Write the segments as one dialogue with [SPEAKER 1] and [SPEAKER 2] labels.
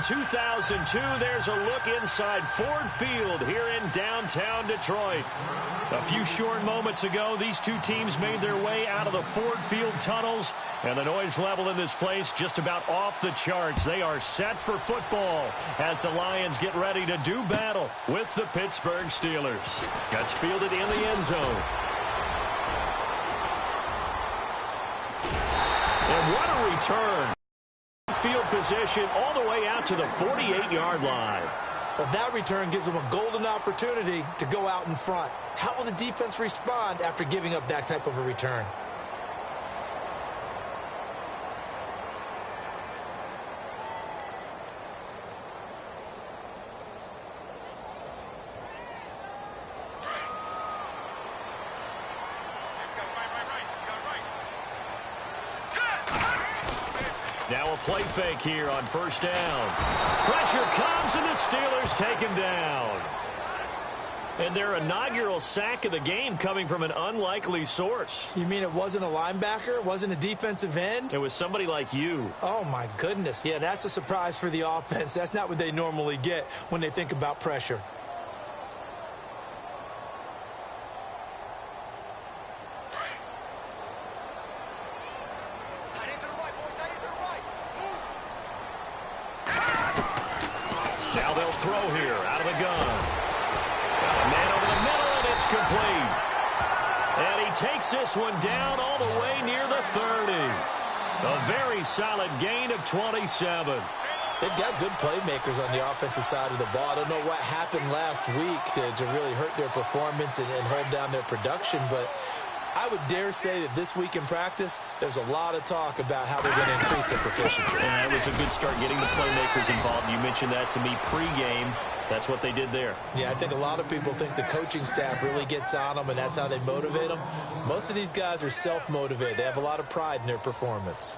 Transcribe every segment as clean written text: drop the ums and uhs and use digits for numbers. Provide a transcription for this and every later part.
[SPEAKER 1] 2002, there's a look inside Ford Field here in downtown Detroit. A few short moments ago, these two teams made their way out of the Ford Field tunnels, and the noise level in this place just about off the charts. They are set for football as the Lions get ready to do battle with the Pittsburgh Steelers. Gets fielded in the end zone. And what a return. Field position all the way out to the 48-yard line.
[SPEAKER 2] Well, that return gives them a golden opportunity to go out in front. How will the defense respond after giving up that type of a return?
[SPEAKER 1] Now a play fake here on first down. Pressure comes, and the Steelers take him down. And their inaugural sack of the game coming from an unlikely source.
[SPEAKER 2] You mean it wasn't a linebacker? It wasn't a defensive end?
[SPEAKER 1] It was somebody like you.
[SPEAKER 2] Oh, my goodness. Yeah, that's a surprise for the offense. That's not what they normally get when they think about pressure.
[SPEAKER 1] Throw here out of the gun. Got a man over the middle, and it's complete. And he takes this one down all the way near the 30. A very solid gain of 27.
[SPEAKER 2] They've got good playmakers on the offensive side of the ball. I don't know what happened last week to really hurt their performance and hold down their production, but I would dare say that this week in practice, there's a lot of talk about how they're going to increase their proficiency.
[SPEAKER 1] And that was a good start getting the playmakers involved. You mentioned that to me pregame. That's what they did there.
[SPEAKER 2] Yeah, I think a lot of people think the coaching staff really gets on them, and that's how they motivate them. Most of these guys are self-motivated. They have a lot of pride in their performance.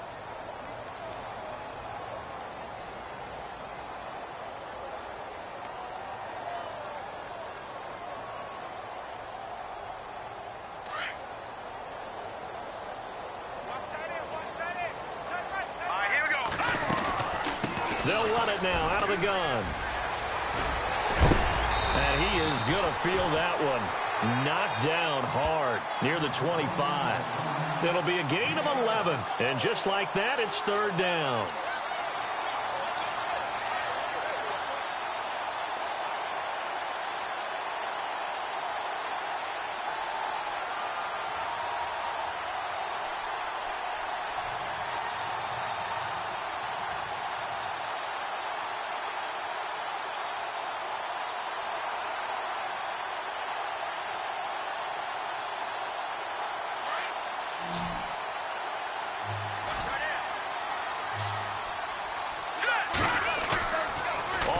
[SPEAKER 1] They'll run it now out of the gun. And he is going to feel that one. Knocked down hard near the 25. It'll be a gain of 11. And just like that, it's third down.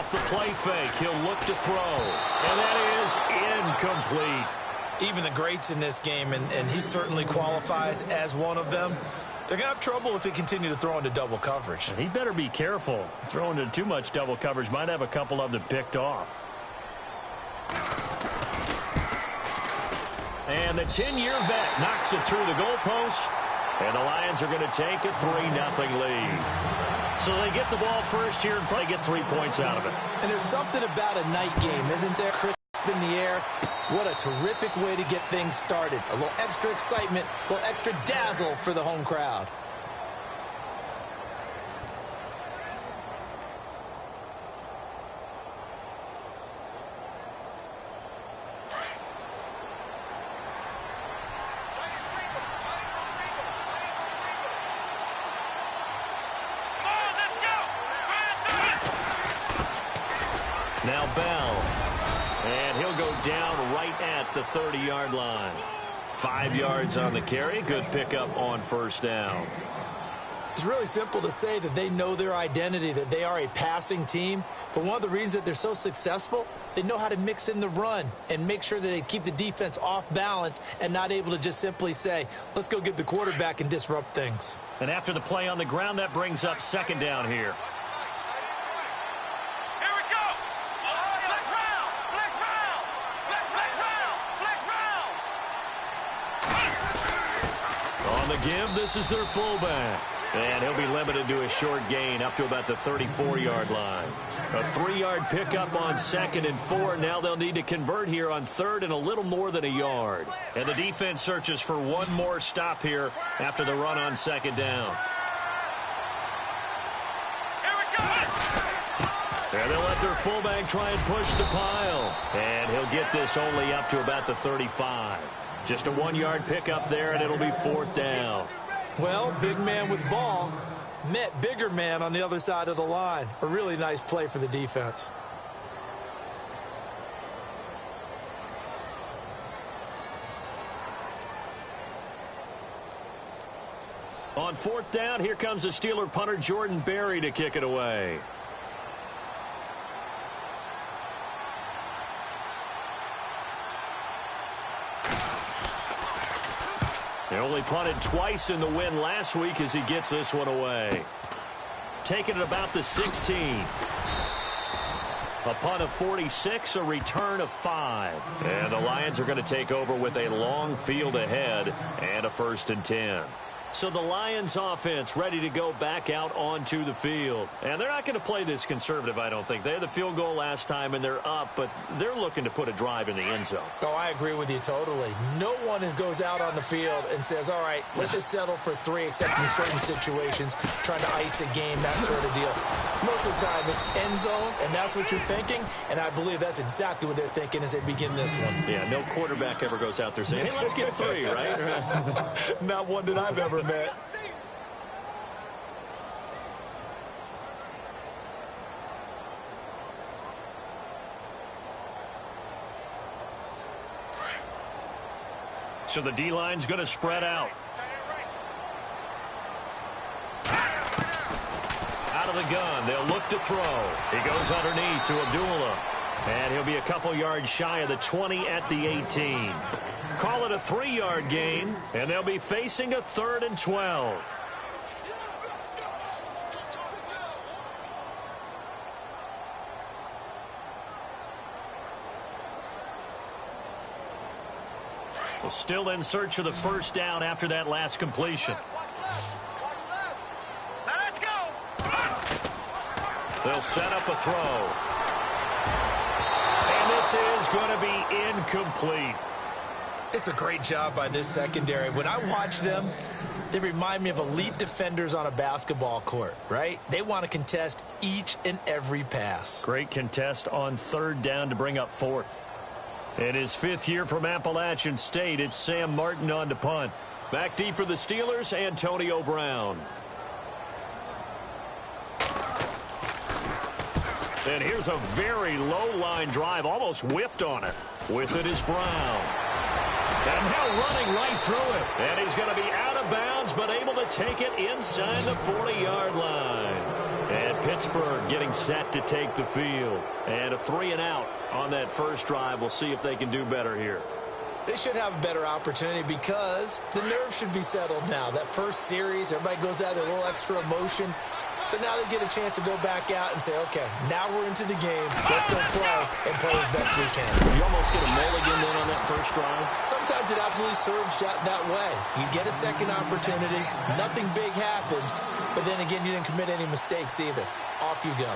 [SPEAKER 1] The play fake, he'll look to throw, and that is incomplete.
[SPEAKER 2] Even the greats in this game, and he certainly qualifies as one of them, they're going to have trouble if they continue to throw into double coverage.
[SPEAKER 1] And he better be careful. Throwing into too much double coverage might have a couple of them picked off. And the 10-year vet knocks it through the goalpost, and the Lions are going to take a 3-0 lead. So they get the ball first here and probably get 3 points out of it.
[SPEAKER 2] And there's something about a night game, isn't there? Crisp in the air. What a terrific way to get things started. A little extra excitement, a little extra dazzle for the home crowd.
[SPEAKER 1] Now Bell, and he'll go down right at the 30-yard line. 5 yards on the carry. Good pickup on first down.
[SPEAKER 2] It's really simple to say that they know their identity, that they are a passing team. But one of the reasons that they're so successful, they know how to mix in the run and make sure that they keep the defense off balance and not able to just simply say, let's go get the quarterback and disrupt things.
[SPEAKER 1] And after the play on the ground, that brings up second down here. On the give, this is their fullback. And he'll be limited to a short gain up to about the 34-yard line. A 3-yard pickup on 2nd and 4. Now they'll need to convert here on 3rd and a little more than a yard. And the defense searches for one more stop here after the run on 2nd down. And they'll let their fullback try and push the pile. And he'll get this only up to about the 35. Just a 1-yard pickup there, and it'll be 4th down.
[SPEAKER 2] Well, big man with ball met bigger man on the other side of the line. A really nice play for the defense.
[SPEAKER 1] On 4th down, here comes the Steeler punter Jordan Berry to kick it away. He only punted twice in the win last week as he gets this one away. Taking it about the 16. A punt of 46, a return of 5. And the Lions are going to take over with a long field ahead and a 1st and 10. So the Lions offense ready to go back out onto the field. And they're not going to play this conservative, I don't think. They had the field goal last time, and they're up, but they're looking to put a drive in the end zone.
[SPEAKER 2] Oh, I agree with you totally. No one goes out on the field and says, all right, let's just settle for 3, except in certain situations, trying to ice a game, that sort of deal. Most of the time, it's end zone, and that's what you're thinking, and I believe that's exactly what they're thinking as they begin this one.
[SPEAKER 1] Yeah, no quarterback ever goes out there saying, hey, let's get 3, right?
[SPEAKER 2] Not one that I've ever met.
[SPEAKER 1] So the D-line's going to spread out. Out of the gun, they'll look to throw. He goes underneath to Abdullah. And he'll be a couple yards shy of the 20 at the 18. Call it a 3-yard gain, and they'll be facing a 3rd and 12. Well, still in search of the 1st down after that last completion. Let's go. They'll set up a throw. And this is going to be incomplete.
[SPEAKER 2] It's a great job by this secondary. When I watch them, they remind me of elite defenders on a basketball court, right? They want to contest each and every pass.
[SPEAKER 1] Great contest on 3rd down to bring up 4th. In his 5th year from Appalachian State, it's Sam Martin on to punt. Back deep for the Steelers, Antonio Brown. And here's a very low-line drive, almost whiffed on it. With it is Brown. And now running right through it. And he's going to be out of bounds, but able to take it inside the 40-yard line. And Pittsburgh getting set to take the field. And a 3 and out on that first drive. We'll see if they can do better here.
[SPEAKER 2] They should have a better opportunity because the nerves should be settled now. That first series, everybody goes out with a little extra emotion. So now they get a chance to go back out and say, okay, now we're into the game. Let's go play and play as best we can.
[SPEAKER 1] You almost get a mulligan then on that first drive?
[SPEAKER 2] Sometimes it absolutely serves that way. You get a second opportunity. Nothing big happened. But then again, you didn't commit any mistakes either. Off you go.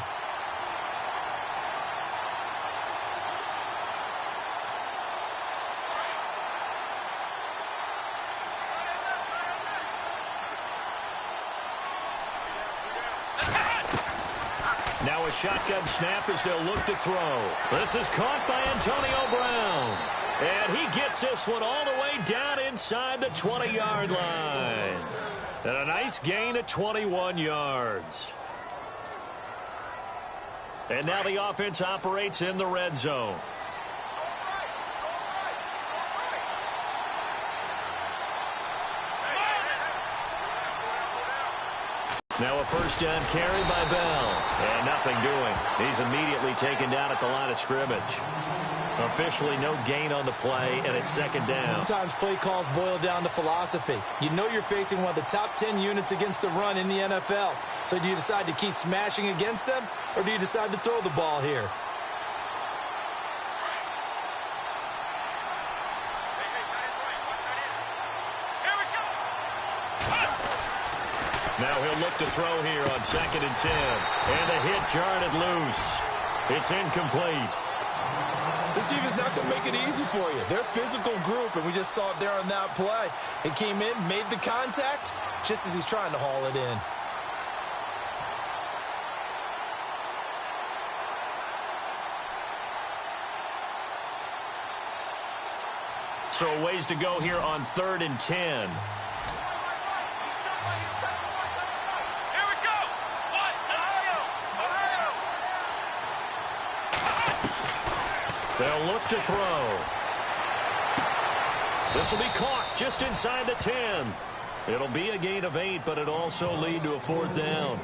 [SPEAKER 1] Now a shotgun snap as they'll look to throw. This is caught by Antonio Brown. And he gets this one all the way down inside the 20-yard line. And a nice gain of 21 yards. And now the offense operates in the red zone. Now a first down carry by Bell. And nothing doing. He's immediately taken down at the line of scrimmage. Officially no gain on the play, and it's 2nd down.
[SPEAKER 2] Sometimes play calls boil down to philosophy. You know you're facing one of the top 10 units against the run in the NFL. So do you decide to keep smashing against them, or do you decide to throw the ball here?
[SPEAKER 1] Now he'll look to throw here on 2nd and 10. And a hit jarred it loose. It's incomplete.
[SPEAKER 2] This defense is not going to make it easy for you. They're a physical group, and we just saw it there on that play. He came in, made the contact, just as he's trying to haul it in.
[SPEAKER 1] So a ways to go here on 3rd and 10. They'll look to throw. This will be caught just inside the 10. It'll be a gain of 8, but it'll also lead to a 4th down.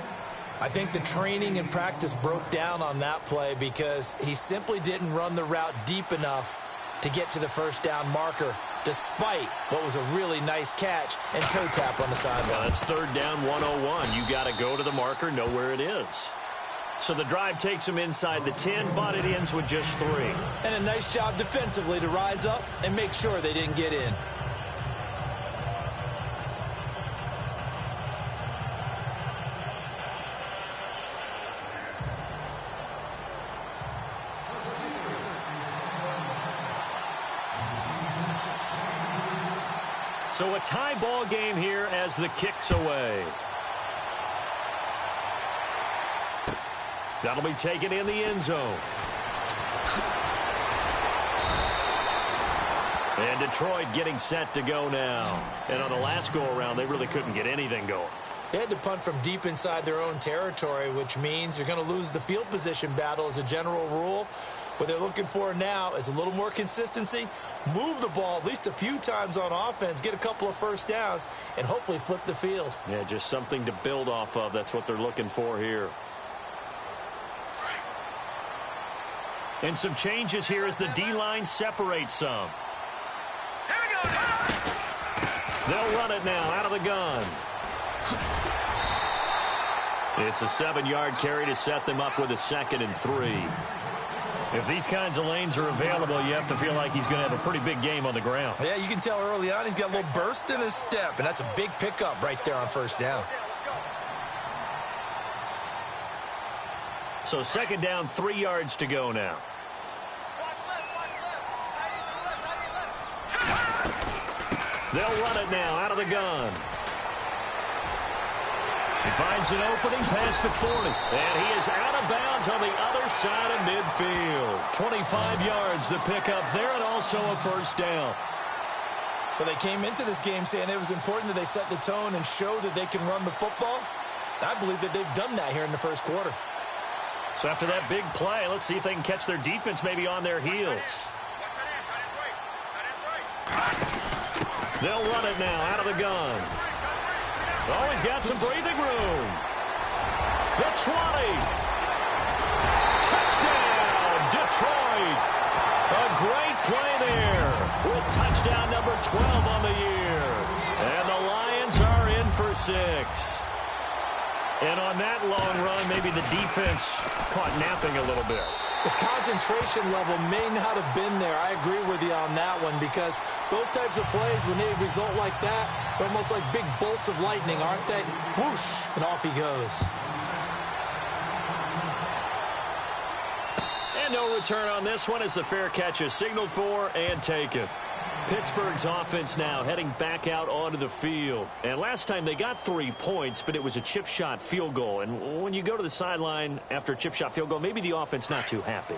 [SPEAKER 2] I think the training and practice broke down on that play because he simply didn't run the route deep enough to get to the 1st down marker, despite what was a really nice catch and toe tap on the sideline.
[SPEAKER 1] Well, that's 3rd down 101. You got to go to the marker, know where it is. So the drive takes him inside the 10, but it ends with just 3.
[SPEAKER 2] And a nice job defensively to rise up and make sure they didn't get in.
[SPEAKER 1] So a tie ball game here as the kick's away. That'll be taken in the end zone. And Detroit getting set to go now. And on the last go-around, they really couldn't get anything going.
[SPEAKER 2] They had to punt from deep inside their own territory, which means you're going to lose the field position battle as a general rule. What they're looking for now is a little more consistency, move the ball at least a few times on offense, get a couple of 1st downs, and hopefully flip the field.
[SPEAKER 1] Yeah, just something to build off of. That's what they're looking for here. And some changes here as the D-line separates some. They'll run it now out of the gun. It's a 7-yard carry to set them up with a 2nd and 3. If these kinds of lanes are available, you have to feel like he's going to have a pretty big game on the ground.
[SPEAKER 2] Yeah, you can tell early on he's got a little burst in his step, and that's a big pickup right there on 1st down.
[SPEAKER 1] So 2nd down, 3 yards to go now. They'll run it now out of the gun. He finds an opening past the 40. And he is out of bounds on the other side of midfield. 25 yards the pickup there, and also a 1st down.
[SPEAKER 2] Well, they came into this game saying it was important that they set the tone and show that they can run the football. I believe that they've done that here in the 1st quarter.
[SPEAKER 1] So after that big play, let's see if they can catch their defense maybe on their heels. They'll run it now out of the gun. Oh, he's got some breathing room. The 20. Touchdown, Detroit. A great play there with touchdown number 12 on the year. And the Lions are in for 6. And on that long run, maybe the defense caught napping a little bit.
[SPEAKER 2] The concentration level may not have been there. I agree with you on that one because those types of plays, when they result like that, they're almost like big bolts of lightning, aren't they? Whoosh, and off he goes.
[SPEAKER 1] And no return on this one as the fair catch is signaled for and taken. Pittsburgh's offense now heading back out onto the field. And last time they got 3 points, but it was a chip shot field goal. And when you go to the sideline after a chip shot field goal, maybe the offense not too happy.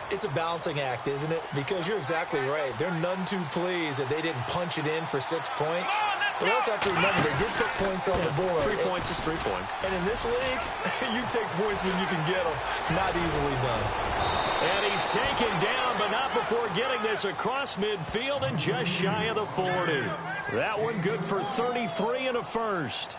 [SPEAKER 2] It's a balancing act, isn't it? Because you're exactly right. They're none too pleased that they didn't punch it in for 6 points. But we also have to remember they did put points on the board.
[SPEAKER 1] 3 points is 3 points.
[SPEAKER 2] And in this league, you take points when you can get them. Not easily done.
[SPEAKER 1] And he's taken down, but not before getting this across midfield and just shy of the 40. That one good for 33 and a 1st.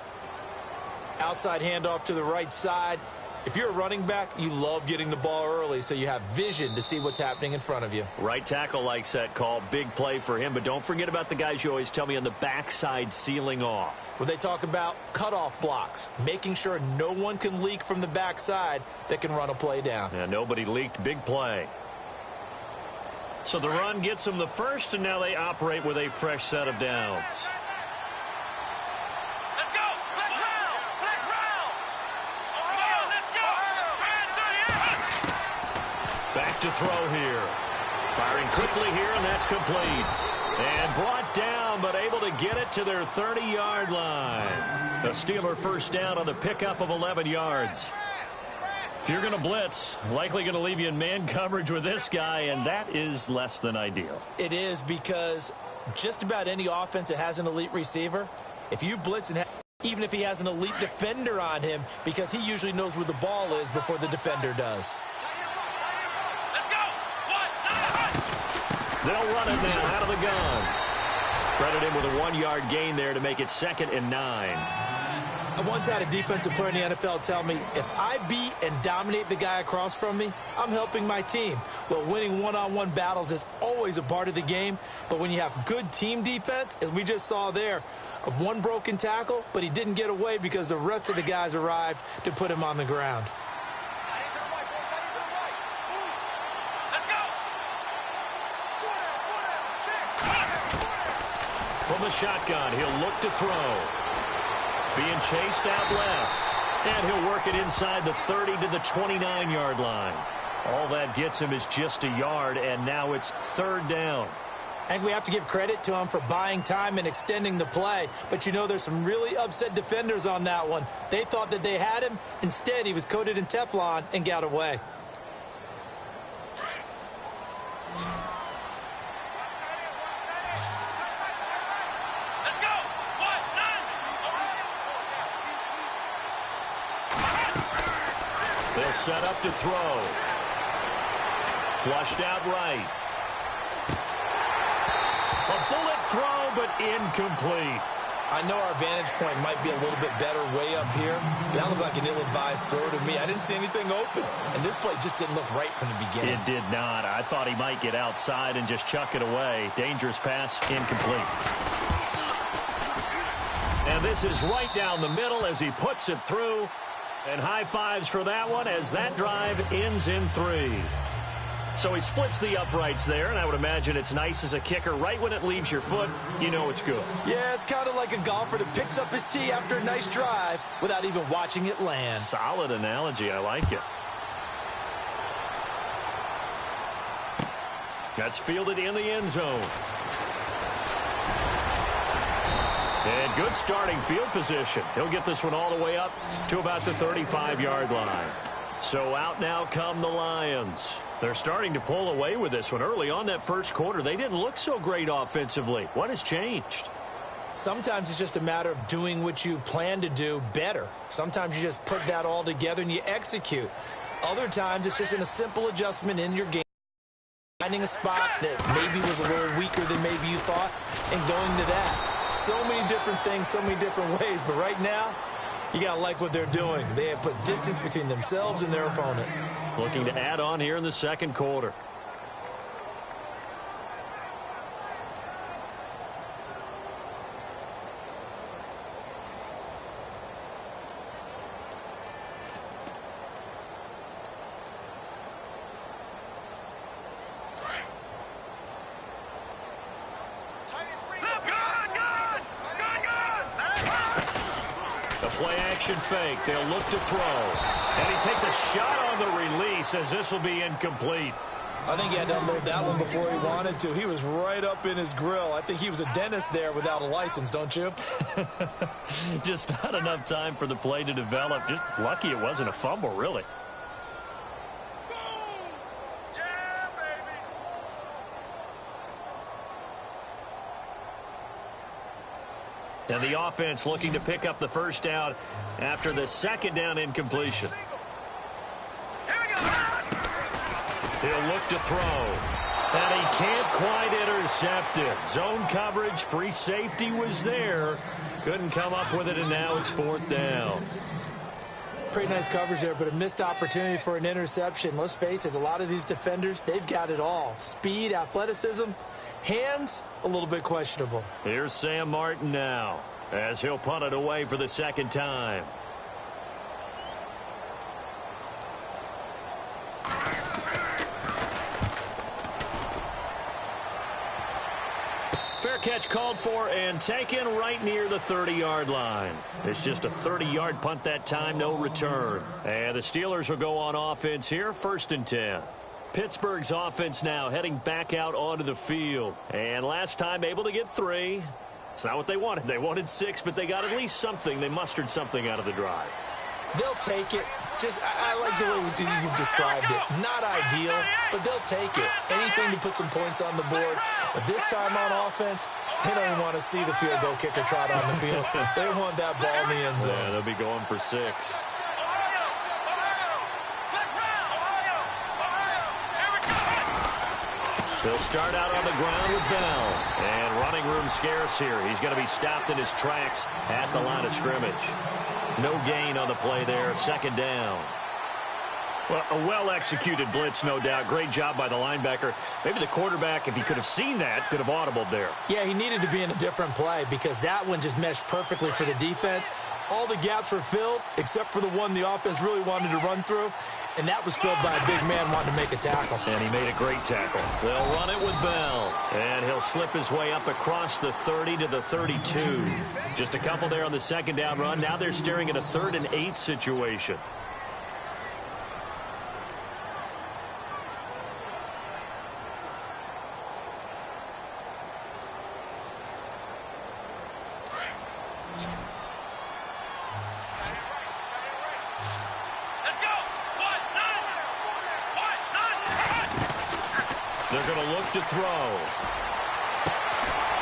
[SPEAKER 2] Outside handoff to the right side. If you're a running back, you love getting the ball early so you have vision to see what's happening in front of you.
[SPEAKER 1] Right tackle likes that call. Big play for him, but don't forget about the guys you always tell me on the backside sealing off.
[SPEAKER 2] When they talk about cutoff blocks, making sure no one can leak from the backside that can run a play down.
[SPEAKER 1] Yeah, nobody leaked. Big play. So the run gets them the 1st, and now they operate with a fresh set of downs.
[SPEAKER 3] Let's go! Flex round! Flex
[SPEAKER 1] to throw here. Firing quickly here, and that's complete. And brought down, but able to get it to their 30-yard line. The Steeler first down on the pickup of 11 yards. If you're going to blitz, likely going to leave you in man coverage with this guy, and that is less than ideal.
[SPEAKER 2] It is, because just about any offense that has an elite receiver, if you blitz, and even if he has an elite defender on him, because he usually knows where the ball is before the defender does.
[SPEAKER 1] They'll run it now out of the gun. Credit him with a 1-yard gain there to make it 2nd and 9.
[SPEAKER 2] I once had a defensive player in the NFL tell me, if I beat and dominate the guy across from me, I'm helping my team. Well, winning one-on-one battles is always a part of the game, but when you have good team defense, as we just saw there, one broken tackle, but he didn't get away because the rest of the guys arrived to put him on the ground.
[SPEAKER 1] From the shotgun, he'll look to throw. Being chased out left. And he'll work it inside the 30 to the 29-yard line. All that gets him is just a yard, and now it's 3rd down.
[SPEAKER 2] I think we have to give credit to him for buying time and extending the play. But, you know, there's some really upset defenders on that one. They thought that they had him. Instead, he was coated in Teflon and got away.
[SPEAKER 1] They'll set up to throw. Flushed out right. A bullet throw, but incomplete.
[SPEAKER 2] I know our vantage point might be a little bit better way up here, but that looked like an ill-advised throw to me. I didn't see anything open, and this play just didn't look right from the beginning.
[SPEAKER 1] It did not. I thought he might get outside and just chuck it away. Dangerous pass, incomplete. And this is right down the middle as he puts it through. And high fives for that one as that drive ends in 3. So he splits the uprights there, and I would imagine it's nice as a kicker. Right when it leaves your foot, you know it's good.
[SPEAKER 2] Yeah, it's kind of like a golfer that picks up his tee after a nice drive without even watching it land.
[SPEAKER 1] Solid analogy. I like it. That's fielded in the end zone. And good starting field position. He'll get this one all the way up to about the 35-yard line. So out now come the Lions. They're starting to pull away with this one. Early on that first quarter, they didn't look so great offensively. What has changed?
[SPEAKER 2] Sometimes it's just a matter of doing what you plan to do better. Sometimes you just put that all together and you execute. Other times it's just in a simple adjustment in your game. Finding a spot that maybe was a little weaker than maybe you thought and going to that. So many different things, so many different ways. But right now, you got to like what they're doing. They have put distance between themselves and their opponent.
[SPEAKER 1] Looking to add on here in the second quarter. Play-action fake. They'll look to throw. And he takes a shot on the release as this will be incomplete.
[SPEAKER 2] I think he had to unload that one before he wanted to. He was right up in his grill. I think he was a dentist there without a license, don't you?
[SPEAKER 1] Just not enough time for the play to develop. Just lucky it wasn't a fumble, really. And the offense looking to pick up the first down after the second down incompletion. He'll look to throw. And he can't quite intercept it. Zone coverage, free safety was there. Couldn't come up with it, and now it's 4th down.
[SPEAKER 2] Pretty nice coverage there, but a missed opportunity for an interception. Let's face it, a lot of these defenders, they've got it all. Speed, athleticism, hands, a little bit questionable.
[SPEAKER 1] Here's Sam Martin now as he'll punt it away for the second time. Fair catch called for and taken right near the 30-yard line. It's just a 30-yard punt that time, no return. And the Steelers will go on offense here, 1st and 10. Pittsburgh's offense now heading back out onto the field. And last time able to get 3. It's not what they wanted. They wanted 6, but they got at least something. They mustered something out of the drive.
[SPEAKER 2] They'll take it. I like the way you've described it. Not ideal, but they'll take it. Anything to put some points on the board. But this time on offense, they don't even want to see the field goal kicker trot on the field. They want that ball in the end zone.
[SPEAKER 1] Yeah, they'll be going for 6. He'll start out on the ground with Bell. And running room scarce here. He's going to be stopped in his tracks at the line of scrimmage. No gain on the play there. 2nd down. Well, a well-executed blitz, no doubt. Great job by the linebacker. Maybe the quarterback, if he could have seen that, could have audibled there.
[SPEAKER 2] Yeah, he needed to be in a different play because that one just meshed perfectly for the defense. All the gaps were filled except for the one the offense really wanted to run through, and that was filled by a big man wanting to make a tackle.
[SPEAKER 1] And he made a great tackle. They'll run it with Bell. And he'll slip his way up across the 30 to the 32. Just a couple there on the 2nd down run. Now they're staring at a 3rd and 8 situation. They're going to look to throw.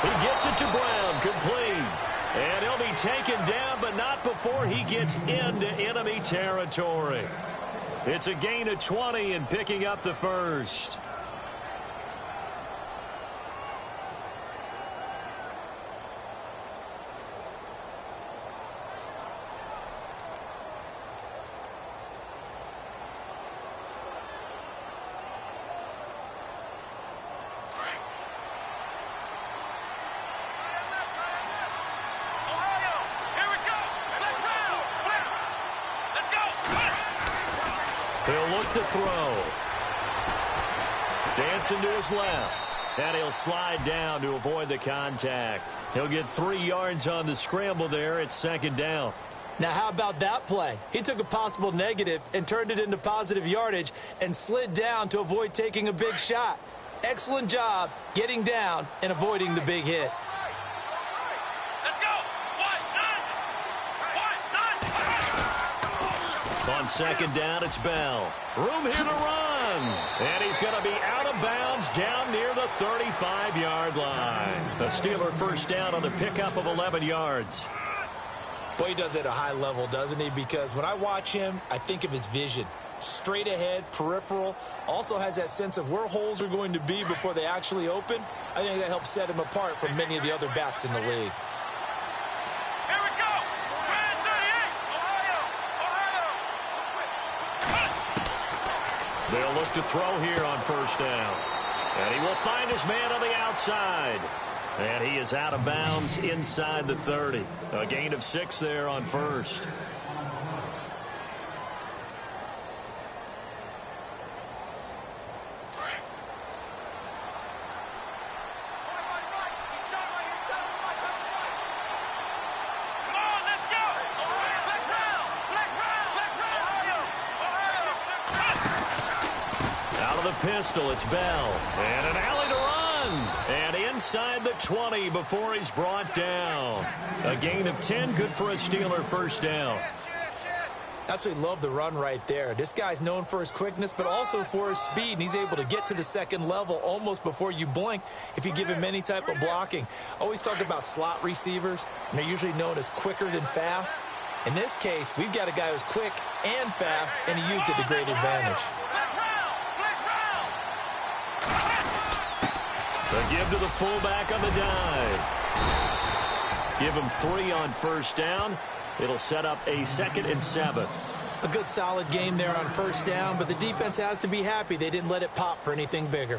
[SPEAKER 1] He gets it to Brown, complete. And he'll be taken down, but not before he gets into enemy territory. It's a gain of 20 and picking up the 1st. He'll look to throw. Dancing to his left. And he'll slide down to avoid the contact. He'll get 3 yards on the scramble there. It's 2nd down.
[SPEAKER 2] Now, how about that play? He took a possible negative and turned it into positive yardage and slid down to avoid taking a big shot. Excellent job getting down and avoiding the big hit.
[SPEAKER 1] On 2nd down, it's Bell. Room here to run. And he's going to be out of bounds down near the 35-yard line. A Steeler 1st down on the pickup of 11 yards.
[SPEAKER 2] Boy, he does it at a high level, doesn't he? Because when I watch him, I think of his vision. Straight ahead, peripheral. Also has that sense of where holes are going to be before they actually open. I think that helps set him apart from many of the other backs in the league.
[SPEAKER 1] They'll look to throw here on 1st down. And he will find his man on the outside. And he is out of bounds inside the 30. A gain of 6 there on 1st. Pistol, it's Bell. And an alley to run. And inside the 20 before he's brought down. A gain of 10, good for a Steeler 1st down.
[SPEAKER 2] Absolutely love the run right there. This guy's known for his quickness, but also for his speed. And he's able to get to the 2nd level almost before you blink if you give him any type of blocking. Always talk about slot receivers, and they're usually known as quicker than fast. In this case, we've got a guy who's quick and fast, and he used it to great advantage.
[SPEAKER 1] The give to the fullback on the dive. Give him 3 on 1st down. It'll set up a 2nd and 7.
[SPEAKER 2] A good solid game there on 1st down, but the defense has to be happy they didn't let it pop for anything bigger.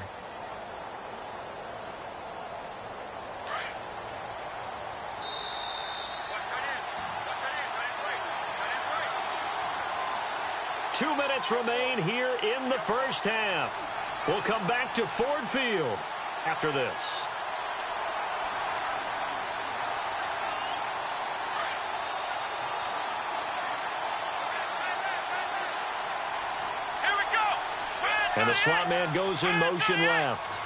[SPEAKER 1] Two minutes remain here in the 1st half. We'll come back to Ford Field after this. And the slot man goes in motion left.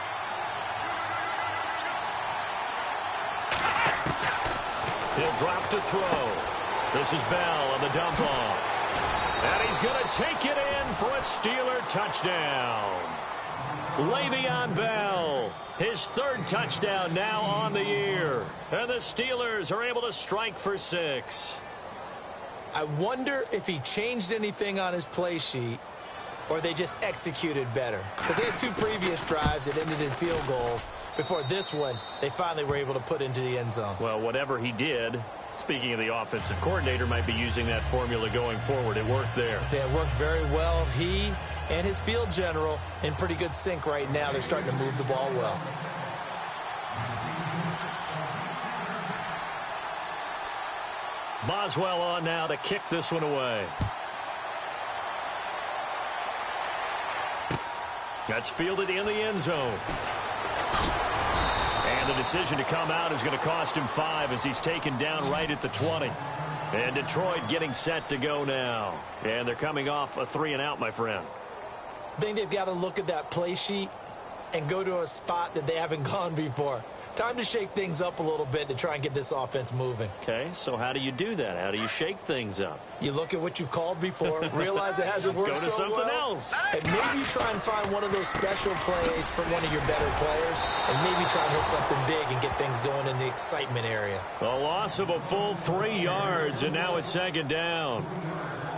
[SPEAKER 1] He'll drop to throw. This is Bell on the dump off. And he's going to take it in for a Steeler touchdown. Le'Veon Bell, his third touchdown now on the year. And the Steelers are able to strike for 6.
[SPEAKER 2] I wonder if he changed anything on his play sheet or they just executed better. Because they had 2 previous drives that ended in field goals. Before this one, they finally were able to put into the end zone.
[SPEAKER 1] Well, whatever he did, speaking of the offensive coordinator, might be using that formula going forward. It worked there.
[SPEAKER 2] Yeah, it worked very well. He and his field general in pretty good sync right now. They're starting to move the ball well.
[SPEAKER 1] Boswell on now to kick this one away. That's fielded in the end zone. And the decision to come out is going to cost him 5 as he's taken down right at the 20. And Detroit getting set to go now. And they're coming off a 3-and-out, my friend.
[SPEAKER 2] I think they've got to look at that play sheet and go to a spot that they haven't gone before. Time to shake things up a little bit to try and get this offense moving.
[SPEAKER 1] Okay, so how do you do that? How do you shake things up?
[SPEAKER 2] You look at what you've called before, realize it hasn't worked so well.
[SPEAKER 1] Go to something else.
[SPEAKER 2] And maybe you try and find one of those special plays from one of your better players, and maybe try and hit something big and get things going in the excitement area.
[SPEAKER 1] A loss of a full 3 yards, and now it's 2nd down.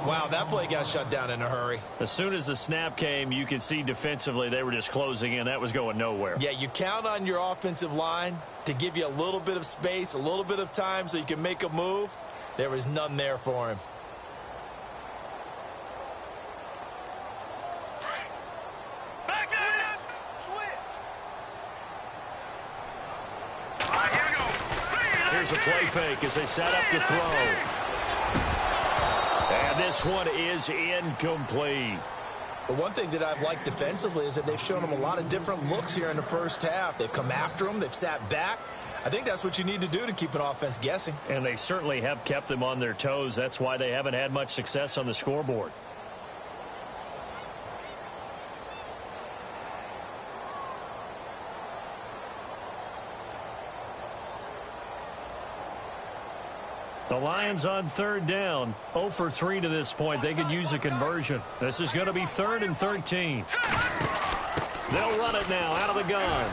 [SPEAKER 2] Wow, that play got shut down in a hurry.
[SPEAKER 1] As soon as the snap came, you could see defensively they were just closing in. That was going nowhere.
[SPEAKER 2] Yeah, you count on your offensive line to give you a little bit of space, a little bit of time so you can make a move. There was none there for him. Here's a play fake as they set up to throw. And this one is incomplete. The one thing that I've liked defensively is that they've shown them a lot of different looks here in the first half. They've come after them. They've sat back. I think that's what you need to do to keep an offense guessing.
[SPEAKER 1] And they certainly have kept them on their toes. That's why they haven't had much success on the scoreboard. The Lions on 3rd down, 0 for 3 to this point. They could use a conversion. This is going to be 3rd and 13. They'll run it now out of the gun.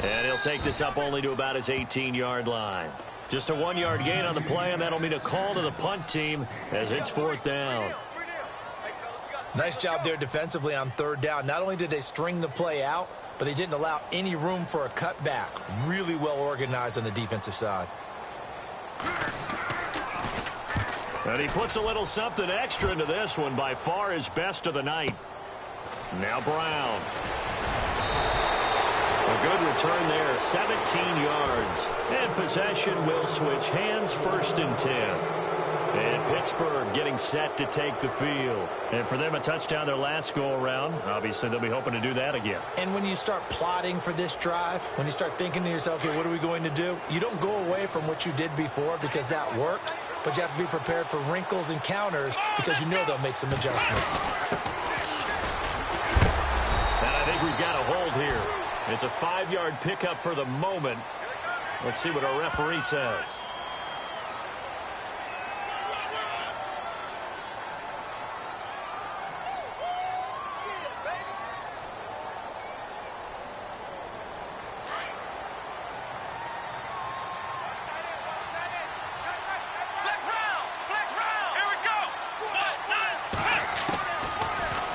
[SPEAKER 1] And he'll take this up only to about his 18-yard line. Just a 1-yard gain on the play, and that'll mean a call to the punt team as it's 4th down.
[SPEAKER 2] Nice job there defensively on 3rd down. Not only did they string the play out, but they didn't allow any room for a cutback. Really well organized on the defensive side.
[SPEAKER 1] And he puts a little something extra into this one, by far his best of the night. Now Brown. A good return there, 17 yards. And possession will switch hands, 1st and 10. And Pittsburgh getting set to take the field. And for them, a touchdown their last go-around. Obviously, they'll be hoping to do that again.
[SPEAKER 2] And when you start plotting for this drive, when you start thinking to yourself, okay, what are we going to do? You don't go away from what you did before because that worked, but you have to be prepared for wrinkles and counters because you know they'll make some adjustments.
[SPEAKER 1] And I think we've got a hold here. It's a 5-yard pickup for the moment. Let's see what our referee says.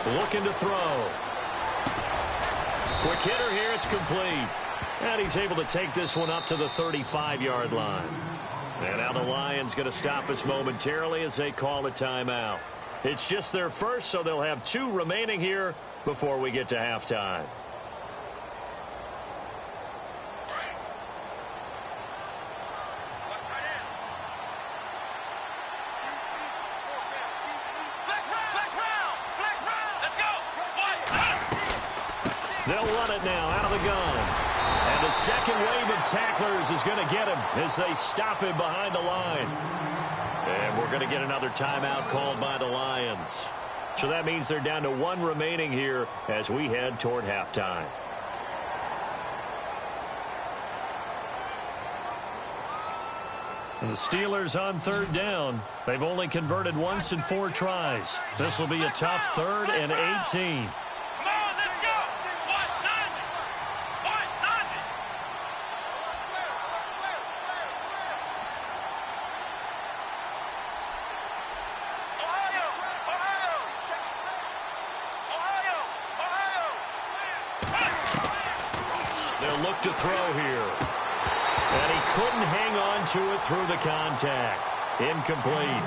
[SPEAKER 1] Looking to throw. Quick hitter here, it's complete. And he's able to take this one up to the 35-yard line. And now the Lions going to stop us momentarily as they call a timeout. It's just their first, so they'll have 2 remaining here before we get to halftime. They'll run it now out of the gun. And the second wave of tacklers is going to get him as they stop him behind the line. And we're going to get another timeout called by the Lions. So that means they're down to 1 remaining here as we head toward halftime. And the Steelers on 3rd down. They've only converted once in 4 tries. This will be a tough 3rd and 18. They'll look to throw here. And he couldn't hang on to it through the contact. Incomplete.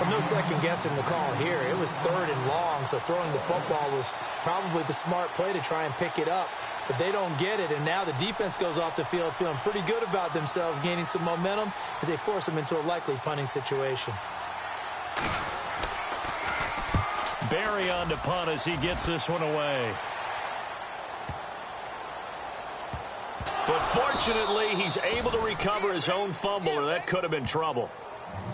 [SPEAKER 2] Well, no second guessing the call here. It was 3rd and long, so throwing the football was probably the smart play to try and pick it up. But they don't get it, and now the defense goes off the field feeling pretty good about themselves, gaining some momentum as they force them into a likely punting situation.
[SPEAKER 1] Barry on to punt as he gets this one away. But fortunately, he's able to recover his own fumble, or that could have been trouble.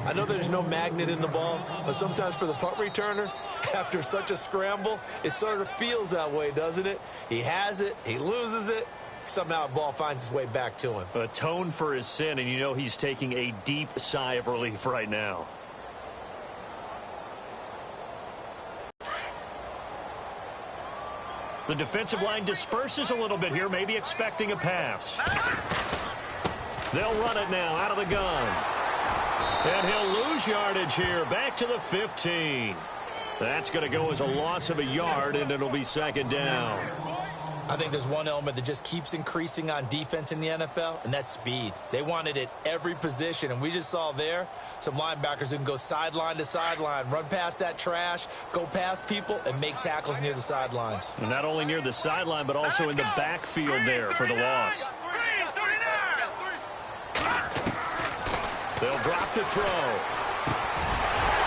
[SPEAKER 2] I know there's no magnet in the ball, but sometimes for the punt returner, after such a scramble, it sort of feels that way, doesn't it? He has it, he loses it, somehow the ball finds its way back to him.
[SPEAKER 1] Atone for his sin, and you know he's taking a deep sigh of relief right now. The defensive line disperses a little bit here, maybe expecting a pass. They'll run it now out of the gun. And he'll lose yardage here, back to the 15. That's going to go as a loss of a yard, and it'll be 2nd down.
[SPEAKER 2] I think there's one element that just keeps increasing on defense in the NFL, and that's speed. They want it at every position, and we just saw there some linebackers who can go sideline to sideline, run past that trash, go past people, and make tackles near the sidelines.
[SPEAKER 1] And not only near the sideline, but also in the backfield there for the loss. They'll drop the throw.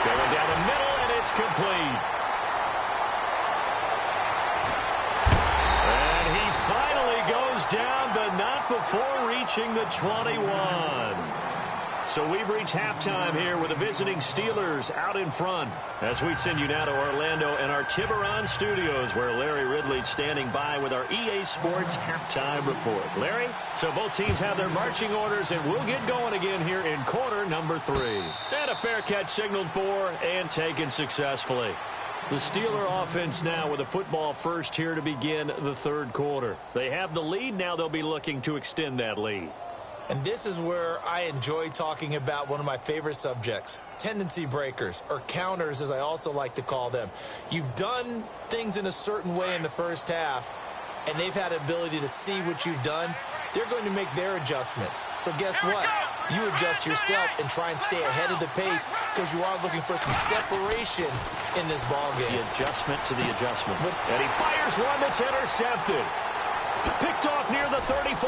[SPEAKER 1] Going down the middle, and it's complete. And he finally goes down, but not before reaching the 21. So we've reached halftime here with the visiting Steelers out in front as we send you now to Orlando and our Tiburon studios where Larry Ridley's standing by with our EA Sports halftime report. Larry, so both teams have their marching orders and we'll get going again here in quarter number 3. And a fair catch signaled for and taken successfully. The Steeler offense now with a football first here to begin the 3rd quarter. They have the lead. Now they'll be looking to extend that lead.
[SPEAKER 2] And this is where I enjoy talking about one of my favorite subjects, tendency breakers, or counters as I also like to call them. You've done things in a certain way in the first half, and they've had an ability to see what you've done. They're going to make their adjustments. So guess what? You adjust yourself and try and stay ahead of the pace because you are looking for some separation in this ballgame.
[SPEAKER 1] The adjustment to the adjustment. And he fires one that's intercepted. Picked off near the 34.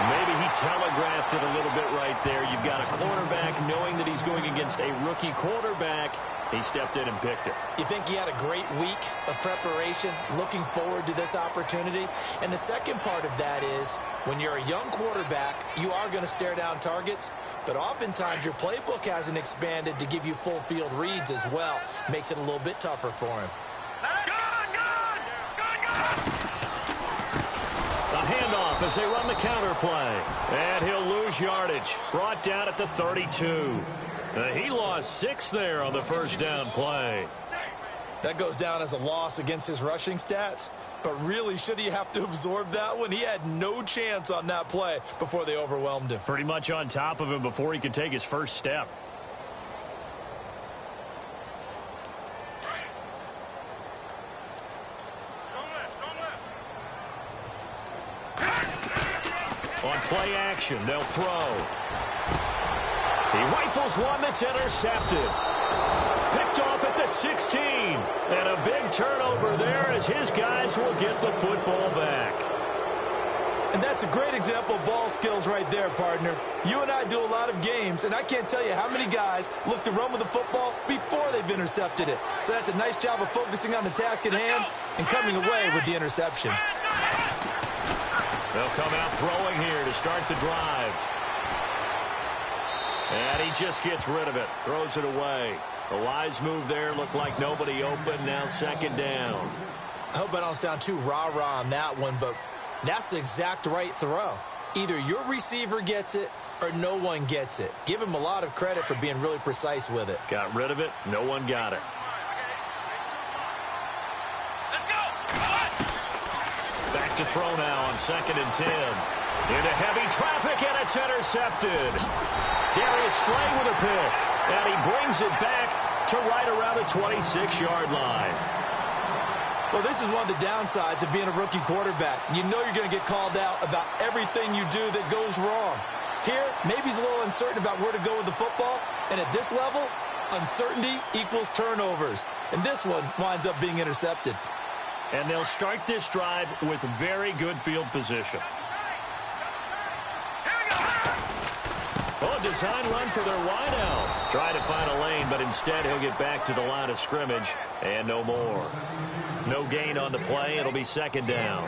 [SPEAKER 1] Maybe he telegraphed it a little bit right there. You've got a cornerback knowing that he's going against a rookie quarterback. He stepped in and picked it.
[SPEAKER 2] You think he had a great week of preparation, looking forward to this opportunity? And the second part of that is, when you're a young quarterback, you are going to stare down targets, but oftentimes your playbook hasn't expanded to give you full field reads as well. Makes it a little bit tougher for him.
[SPEAKER 1] A handoff as they run the counter play. And he'll lose yardage. Brought down at the 32. He lost 6 there on the first down play.
[SPEAKER 2] That goes down as a loss against his rushing stats. But really, should he have to absorb that one? He had no chance on that play before they overwhelmed him.
[SPEAKER 1] Pretty much on top of him before he could take his first step. On play action, they'll throw. He rifles one that's intercepted. Picked off at the 16. And a big turnover there as his guys will get the football back.
[SPEAKER 2] And that's a great example of ball skills right there, partner. You and I do a lot of games, and I can't tell you how many guys look to run with the football before they've intercepted it. So that's a nice job of focusing on the task at hand and coming away with the interception.
[SPEAKER 1] They'll come out throwing here to start the drive. And he just gets rid of it, throws it away. A wise move there, looked like nobody open, now second down.
[SPEAKER 2] I hope I don't sound too rah-rah on that one, but that's the exact right throw. Either your receiver gets it or no one gets it. Give him a lot of credit for being really precise with it.
[SPEAKER 1] Got rid of it, no one got it. Back to throw now on 2nd and 10. Into heavy traffic, and it's intercepted. Darius Slay with a pick, and he brings it back to right around the 26-yard line.
[SPEAKER 2] Well, this is one of the downsides of being a rookie quarterback. You know you're going to get called out about everything you do that goes wrong. Here, maybe he's a little uncertain about where to go with the football, and at this level, uncertainty equals turnovers. And this one winds up being intercepted.
[SPEAKER 1] And they'll start this drive with very good field position. Oh, design run for their wideout. Try to find a lane, but instead he'll get back to the line of scrimmage and no more. No gain on the play. It'll be second down.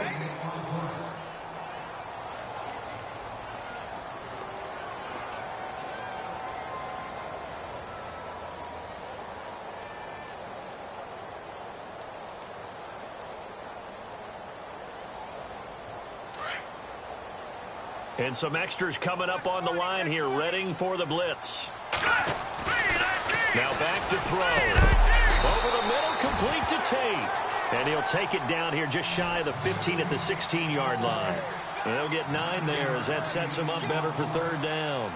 [SPEAKER 1] And some extras coming up on the line here, readying for the blitz. Now back to throw. Over the middle, complete to Tate. And he'll take it down here just shy of the 15 at the 16-yard line. And they'll get 9 there as that sets them up better for third down.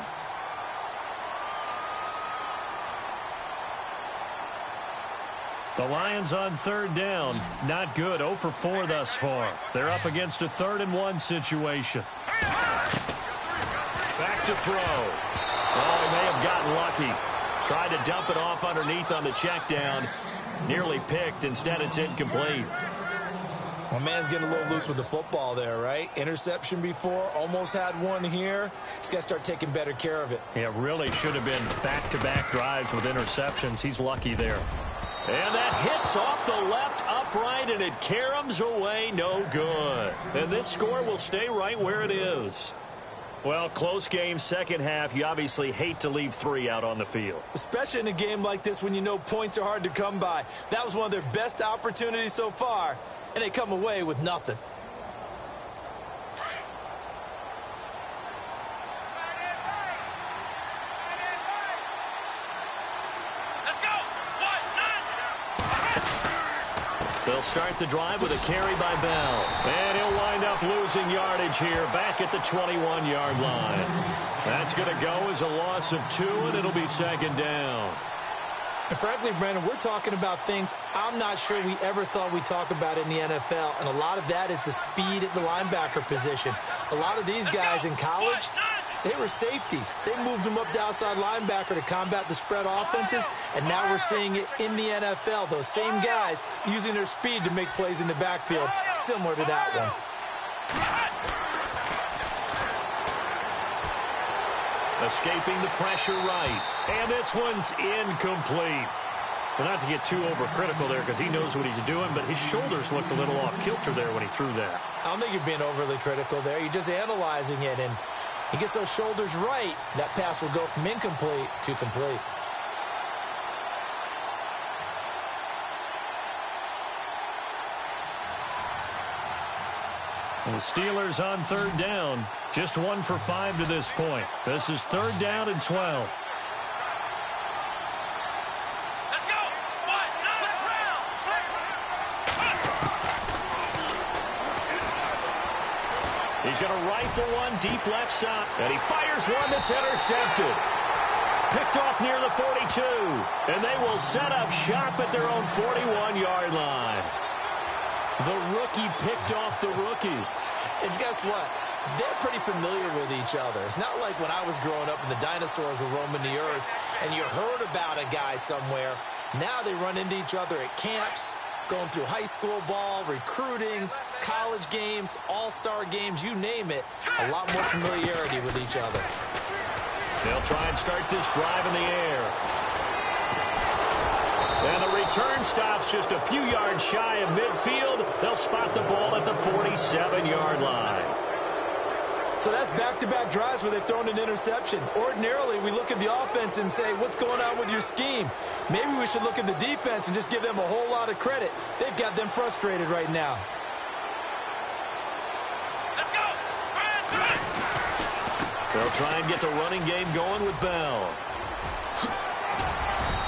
[SPEAKER 1] The Lions on third down. Not good. 0 for 4 thus far. They're up against a 3rd and 1 situation. Back to throw. Oh, he may have gotten lucky. Tried to dump it off underneath on the check down. Nearly picked. Instead, it's incomplete.
[SPEAKER 2] My man's getting a little loose with the football there, right? Interception before, almost had one here. He's got to start taking better care of it.
[SPEAKER 1] Yeah, really should have been back-to-back drives with interceptions. He's lucky there. And that hits off the left upright, and it caroms away, no good. And this score will stay right where it is. Well, close game, second half. You obviously hate to leave 3 out on the field.
[SPEAKER 2] Especially in a game like this when you know points are hard to come by. That was one of their best opportunities so far, and they come away with nothing.
[SPEAKER 1] They'll start the drive with a carry by Bell. And he'll wind up losing yardage here back at the 21-yard line. That's going to go as a loss of 2, and it'll be second down.
[SPEAKER 2] And frankly, Brandon, we're talking about things I'm not sure we ever thought we'd talk about in the NFL. And a lot of that is the speed at the linebacker position. A lot of these guys in college, they were safeties. They moved them up to outside linebacker to combat the spread offenses, and now we're seeing it in the NFL. Those same guys using their speed to make plays in the backfield, similar to that one.
[SPEAKER 1] Escaping the pressure right. And this one's incomplete. Well, not to get too overcritical there because he knows what he's doing, but his shoulders looked a little off kilter there when he threw that.
[SPEAKER 2] I don't think you're being overly critical there. You're just analyzing it, and he gets those shoulders right, that pass will go from incomplete to complete.
[SPEAKER 1] And the Steelers on third down. Just 1 for 5 to this point. This is third down and 12. He's going to rifle one deep left side. And he fires one that's intercepted. Picked off near the 42. And they will set up shop at their own 41-yard line. The rookie picked off the rookie.
[SPEAKER 2] And guess what? They're pretty familiar with each other. It's not like when I was growing up and the dinosaurs were roaming the earth and you heard about a guy somewhere. Now they run into each other at camps, going through high school ball, recruiting, college games, all-star games, you name it. A lot more familiarity with each other.
[SPEAKER 1] They'll try and start this drive in the air. And the return stops just a few yards shy of midfield. They'll spot the ball at the 47-yard line.
[SPEAKER 2] So that's back-to-back drives where they've thrown an interception. Ordinarily, we look at the offense and say, what's going on with your scheme? Maybe we should look at the defense and just give them a whole lot of credit. They've got them frustrated right now.
[SPEAKER 3] Let's go!
[SPEAKER 1] They'll try and get the running game going with Bell.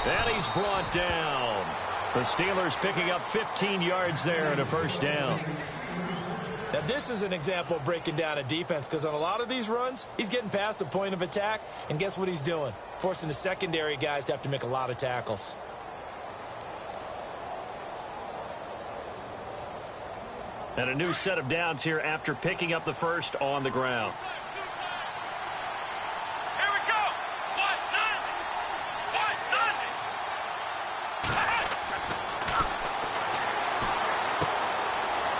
[SPEAKER 1] And he's brought down. The Steelers picking up 15 yards there and a first down.
[SPEAKER 2] Now, this is an example of breaking down a defense, because on a lot of these runs, he's getting past the point of attack, and guess what he's doing? Forcing the secondary guys to have to make a lot of tackles.
[SPEAKER 1] And a new set of downs here after picking up the first on the ground.
[SPEAKER 3] Here we go!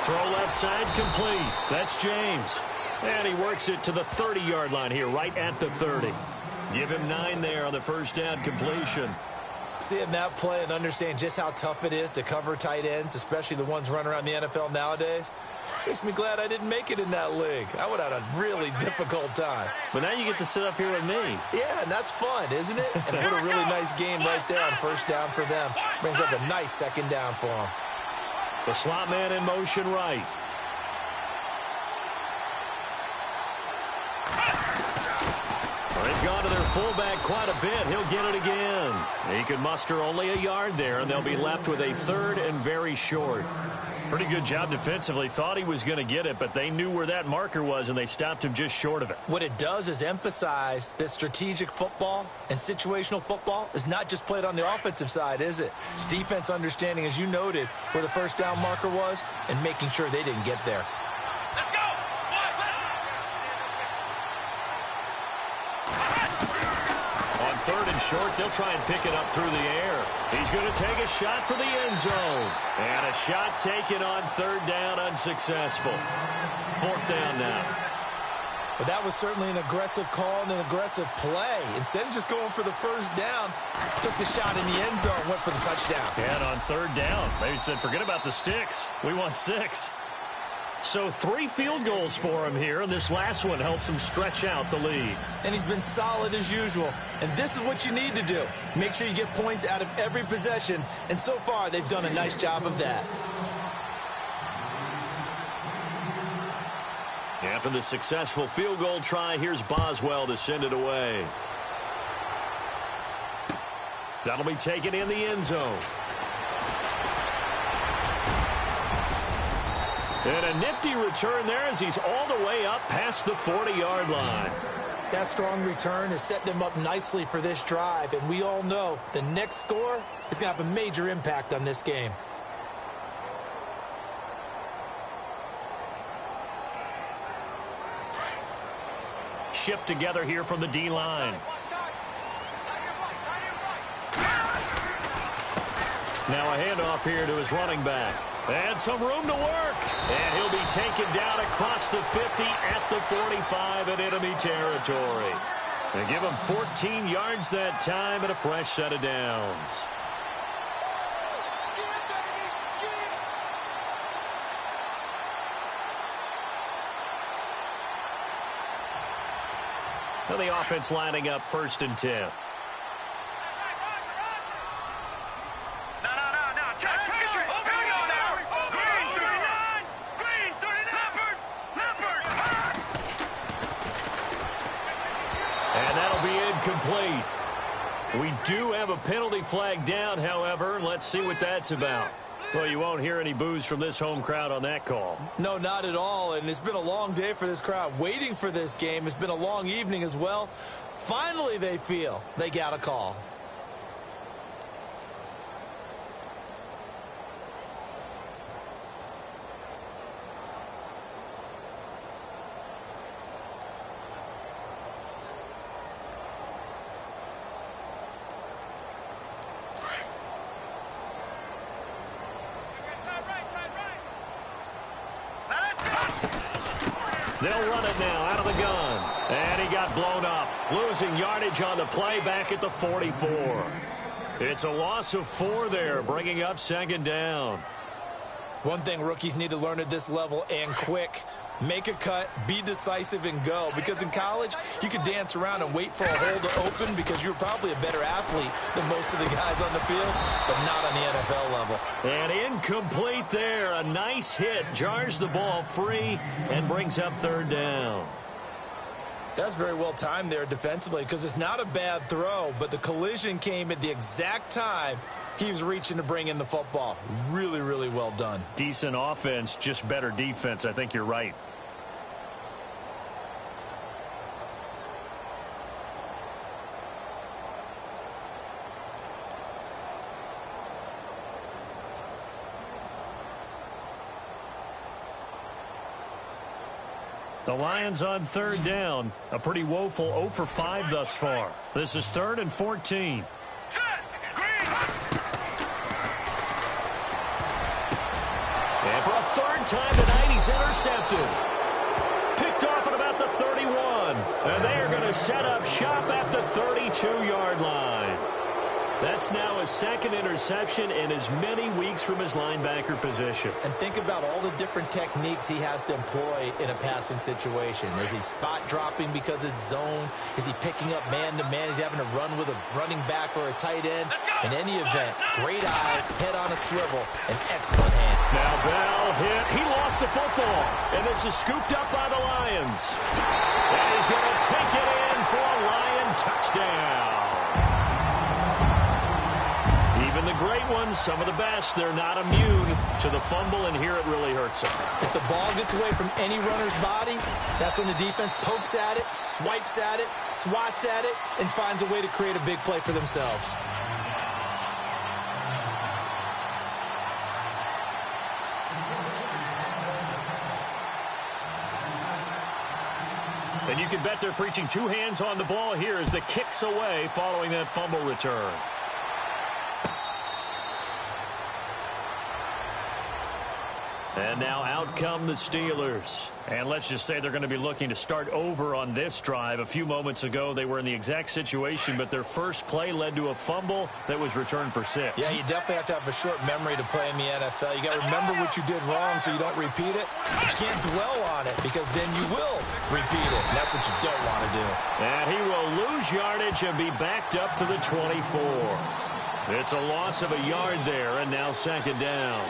[SPEAKER 1] Throw left side complete. That's James. And he works it to the 30-yard line here, right at the 30. Give him 9 there on the first down completion.
[SPEAKER 2] Seeing that play and understand just how tough it is to cover tight ends, especially the ones running around the NFL nowadays, makes me glad I didn't make it in that league. I would have had a really difficult time.
[SPEAKER 1] But now you get to sit up here with me.
[SPEAKER 2] Yeah, and that's fun, isn't it? And what a really nice game right there on first down for them. Brings up a nice second down for them.
[SPEAKER 1] The slot man in motion right. They've gone to their fullback quite a bit. He'll get it again. He can muster only a yard there, and they'll be left with a third and very short. Pretty good job defensively. Thought he was going to get it, but they knew where that marker was, and they stopped him just short of it.
[SPEAKER 2] What it does is emphasize that strategic football and situational football is not just played on the offensive side, is it? Defense understanding, as you noted, where the first down marker was and making sure they didn't get there.
[SPEAKER 3] Let's go!
[SPEAKER 1] On third and short, they'll try and pick it up through the air. He's going to take a shot for the end zone. And a shot taken on third down, unsuccessful. Fourth down now.
[SPEAKER 2] But that was certainly an aggressive call and an aggressive play. Instead of just going for the first down, took the shot in the end zone, went for the touchdown.
[SPEAKER 1] And on third down, maybe said, forget about the sticks. We want 6. So 3 field goals for him here, and this last one helps him stretch out the lead.
[SPEAKER 2] And he's been solid as usual. And this is what you need to do. Make sure you get points out of every possession. And so far, they've done a nice job of that.
[SPEAKER 1] After the successful field goal try, here's Boswell to send it away. That'll be taken in the end zone. And a nifty return there as he's all the way up past the 40-yard line.
[SPEAKER 2] That strong return has set them up nicely for this drive, and we all know the next score is going to have a major impact on this game.
[SPEAKER 1] Shift together here from the D-line. Now a handoff here to his running back. And some room to work. And he'll be taken down across the 50 at the 45 in enemy territory. They give him 14 yards that time and a fresh set of downs. Now the offense lining up 1st and 10. Complete. We do have a penalty flag down, however. Let's see what that's about. Well, you won't hear any boos from this home crowd on that call.
[SPEAKER 2] No, not at all. And it's been a long day for this crowd waiting for this game. It's been a long evening as well. Finally, they feel they got a call.
[SPEAKER 1] They'll run it now out of the gun. And he got blown up. Losing yardage on the play back at the 44. It's a loss of 4 there, bringing up 2nd down.
[SPEAKER 2] One thing rookies need to learn at this level, and quick: make a cut, be decisive, and go. Because in college, you could dance around and wait for a hole to open because you're probably a better athlete than most of the guys on the field, but not on the NFL level.
[SPEAKER 1] And incomplete there. A nice hit. Jars the ball free and brings up third down.
[SPEAKER 2] That's very well timed there defensively because it's not a bad throw, but the collision came at the exact time he was reaching to bring in the football. Really, really well done.
[SPEAKER 1] Decent offense, just better defense. I think you're right. The Lions on third down. A pretty woeful 0 for 5 thus far. This is 3rd and 14. And for a third time tonight, he's intercepted. Picked off at about the 31. And they are going to set up shop at the 32-yard line. That's now his second interception in as many weeks from his linebacker position.
[SPEAKER 2] And think about all the different techniques he has to employ in a passing situation. Is he spot dropping because it's zone? Is he picking up man-to-man? Is he having to run with a running back or a tight end? In any event, great eyes, head on a swivel, and excellent hand.
[SPEAKER 1] Now Bell hit. He lost the football. And this is scooped up by the Lions. And he's going to take it in for a Lion touchdown. Even the great ones, some of the best, they're not immune to the fumble, and here it really hurts them.
[SPEAKER 2] If the ball gets away from any runner's body, that's when the defense pokes at it, swipes at it, swats at it, and finds a way to create a big play for themselves.
[SPEAKER 1] And you can bet they're preaching two hands on the ball here as the kick's away following that fumble return. And now out come the Steelers. And let's just say they're going to be looking to start over on this drive. A few moments ago, they were in the exact situation, but their first play led to a fumble that was returned for 6.
[SPEAKER 2] Yeah, you definitely have to have a short memory to play in the NFL. You got to remember what you did wrong so you don't repeat it. But you can't dwell on it because then you will repeat it, and that's what you don't want to do.
[SPEAKER 1] And he will lose yardage and be backed up to the 24. It's a loss of a yard there, and now second down.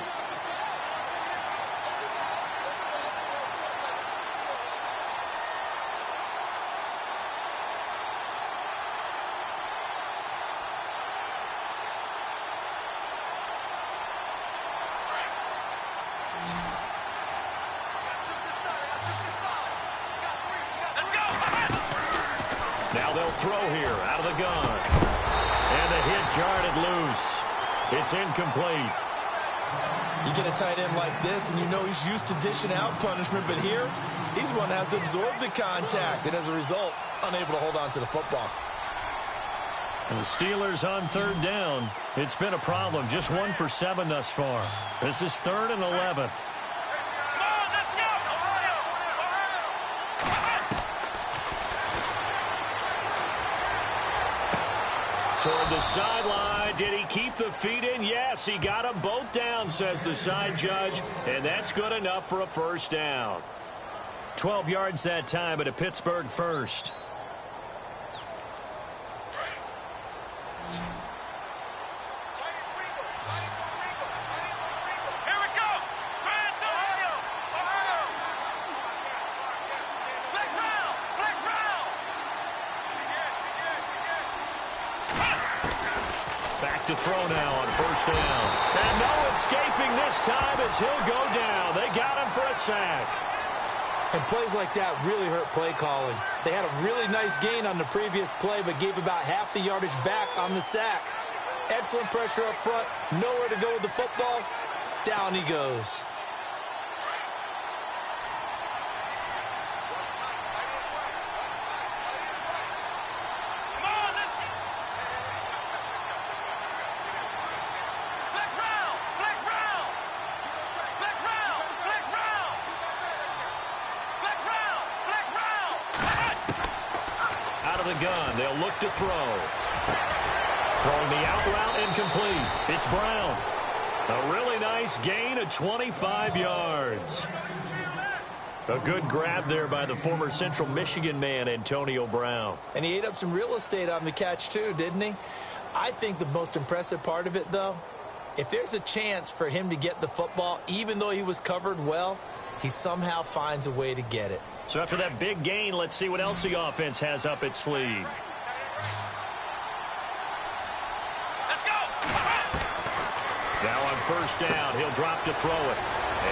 [SPEAKER 1] Now they'll throw here out of the gun. And the hit jarred it loose. It's incomplete.
[SPEAKER 2] You get a tight end like this, and you know he's used to dishing out punishment, but here, he's the one that has to absorb the contact, and as a result, unable to hold on to the football.
[SPEAKER 1] And the Steelers on third down. It's been a problem. Just 1 for 7 thus far. This is 3rd and 11. Toward the sideline. Did he keep the feet in? Yes, he got them both down, says the side judge. And that's good enough for a first down. 12 yards that time, but a Pittsburgh first. To throw now on first down. And no escaping this time as he'll go down. They got him for a sack.
[SPEAKER 2] And plays like that really hurt play calling. They had a really nice gain on the previous play, but gave about half the yardage back on the sack. Excellent pressure up front. Nowhere to go with the football. Down he goes.
[SPEAKER 1] Gun. They'll look to throw. Throwing the out route incomplete. It's Brown. A really nice gain of 25 yards. A good grab there by the former Central Michigan man, Antonio Brown.
[SPEAKER 2] And he ate up some real estate on the catch, too, didn't he? I think the most impressive part of it, though, if there's a chance for him to get the football, even though he was covered well, he somehow finds a way to get it.
[SPEAKER 1] So after that big gain, let's see what else the offense has up its sleeve.
[SPEAKER 3] Let's go!
[SPEAKER 1] Now on first down, he'll drop to throw it.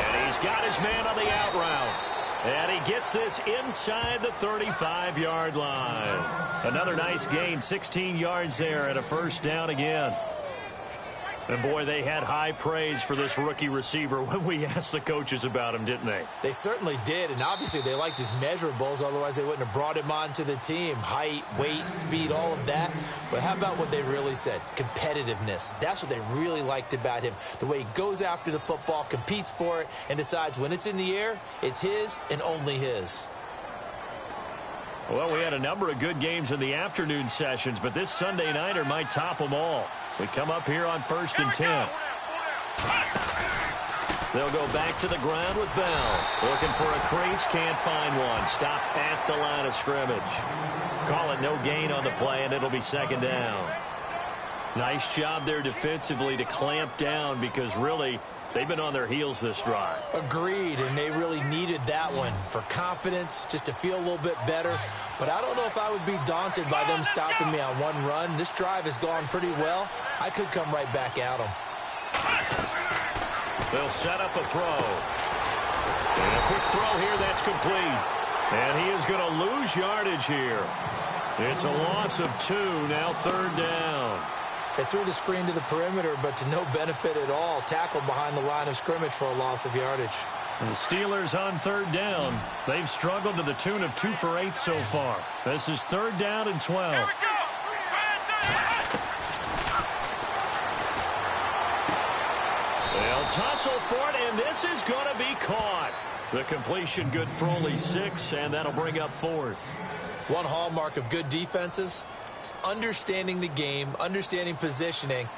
[SPEAKER 1] And he's got his man on the out route. And he gets this inside the 35-yard line. Another nice gain, 16 yards there, and a first down again. And, boy, they had high praise for this rookie receiver when we asked the coaches about him, didn't they?
[SPEAKER 2] They certainly did, and obviously they liked his measurables. Otherwise, they wouldn't have brought him onto the team. Height, weight, speed, all of that. But how about what they really said? Competitiveness. That's what they really liked about him. The way he goes after the football, competes for it, and decides when it's in the air, it's his and only his.
[SPEAKER 1] Well, we had a number of good games in the afternoon sessions, but this Sunday nighter might top them all. We come up here on 1st and 10. They'll go back to the ground with Bell. Looking for a crease, can't find one. Stopped at the line of scrimmage. Call it no gain on the play, and it'll be second down. Nice job there defensively to clamp down because really they've been on their heels this drive.
[SPEAKER 2] Agreed, and they really needed that one for confidence, just to feel a little bit better. But I don't know if I would be daunted by them stopping me on one run. This drive has gone pretty well. I could come right back at them.
[SPEAKER 1] They'll set up a throw. And a quick throw here that's complete. And he is going to lose yardage here. It's a loss of 2, now 3rd down.
[SPEAKER 2] They threw the screen to the perimeter, but to no benefit at all. Tackled behind the line of scrimmage for a loss of yardage.
[SPEAKER 1] And the Steelers on 3rd down. They've struggled to the tune of 2 for 8 so far. This is 3rd down and 12.
[SPEAKER 3] Here we go!
[SPEAKER 1] They'll tussle for it, and this is going to be caught. The completion good for only 6, and that'll bring up 4th.
[SPEAKER 2] One hallmark of good defenses is understanding the game, understanding positioning,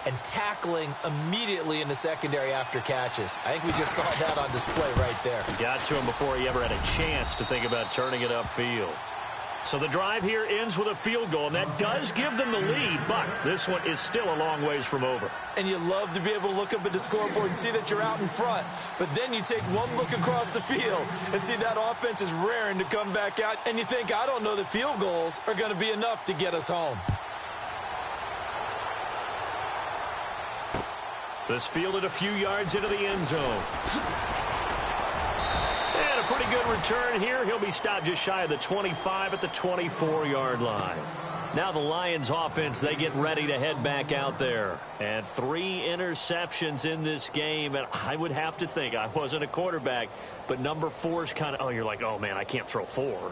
[SPEAKER 2] and tackling immediately in the secondary after catches. I think we just saw that on display right there.
[SPEAKER 1] Got to him before he ever had a chance to think about turning it upfield. So the drive here ends with a field goal, and that does give them the lead, but this one is still a long ways from over.
[SPEAKER 2] And you love to be able to look up at the scoreboard and see that you're out in front, but then you take one look across the field and see that offense is raring to come back out, and you think, I don't know that field goals are going to be enough to get us home.
[SPEAKER 1] This fielded a few yards into the end zone. And a pretty good return here. He'll be stopped just shy of the 25 at the 24-yard line. Now the Lions offense, they get ready to head back out there. And 3 interceptions in this game. And I would have to think, I wasn't a quarterback, but number 4 is kind of, oh, you're like, oh, man, I can't throw 4.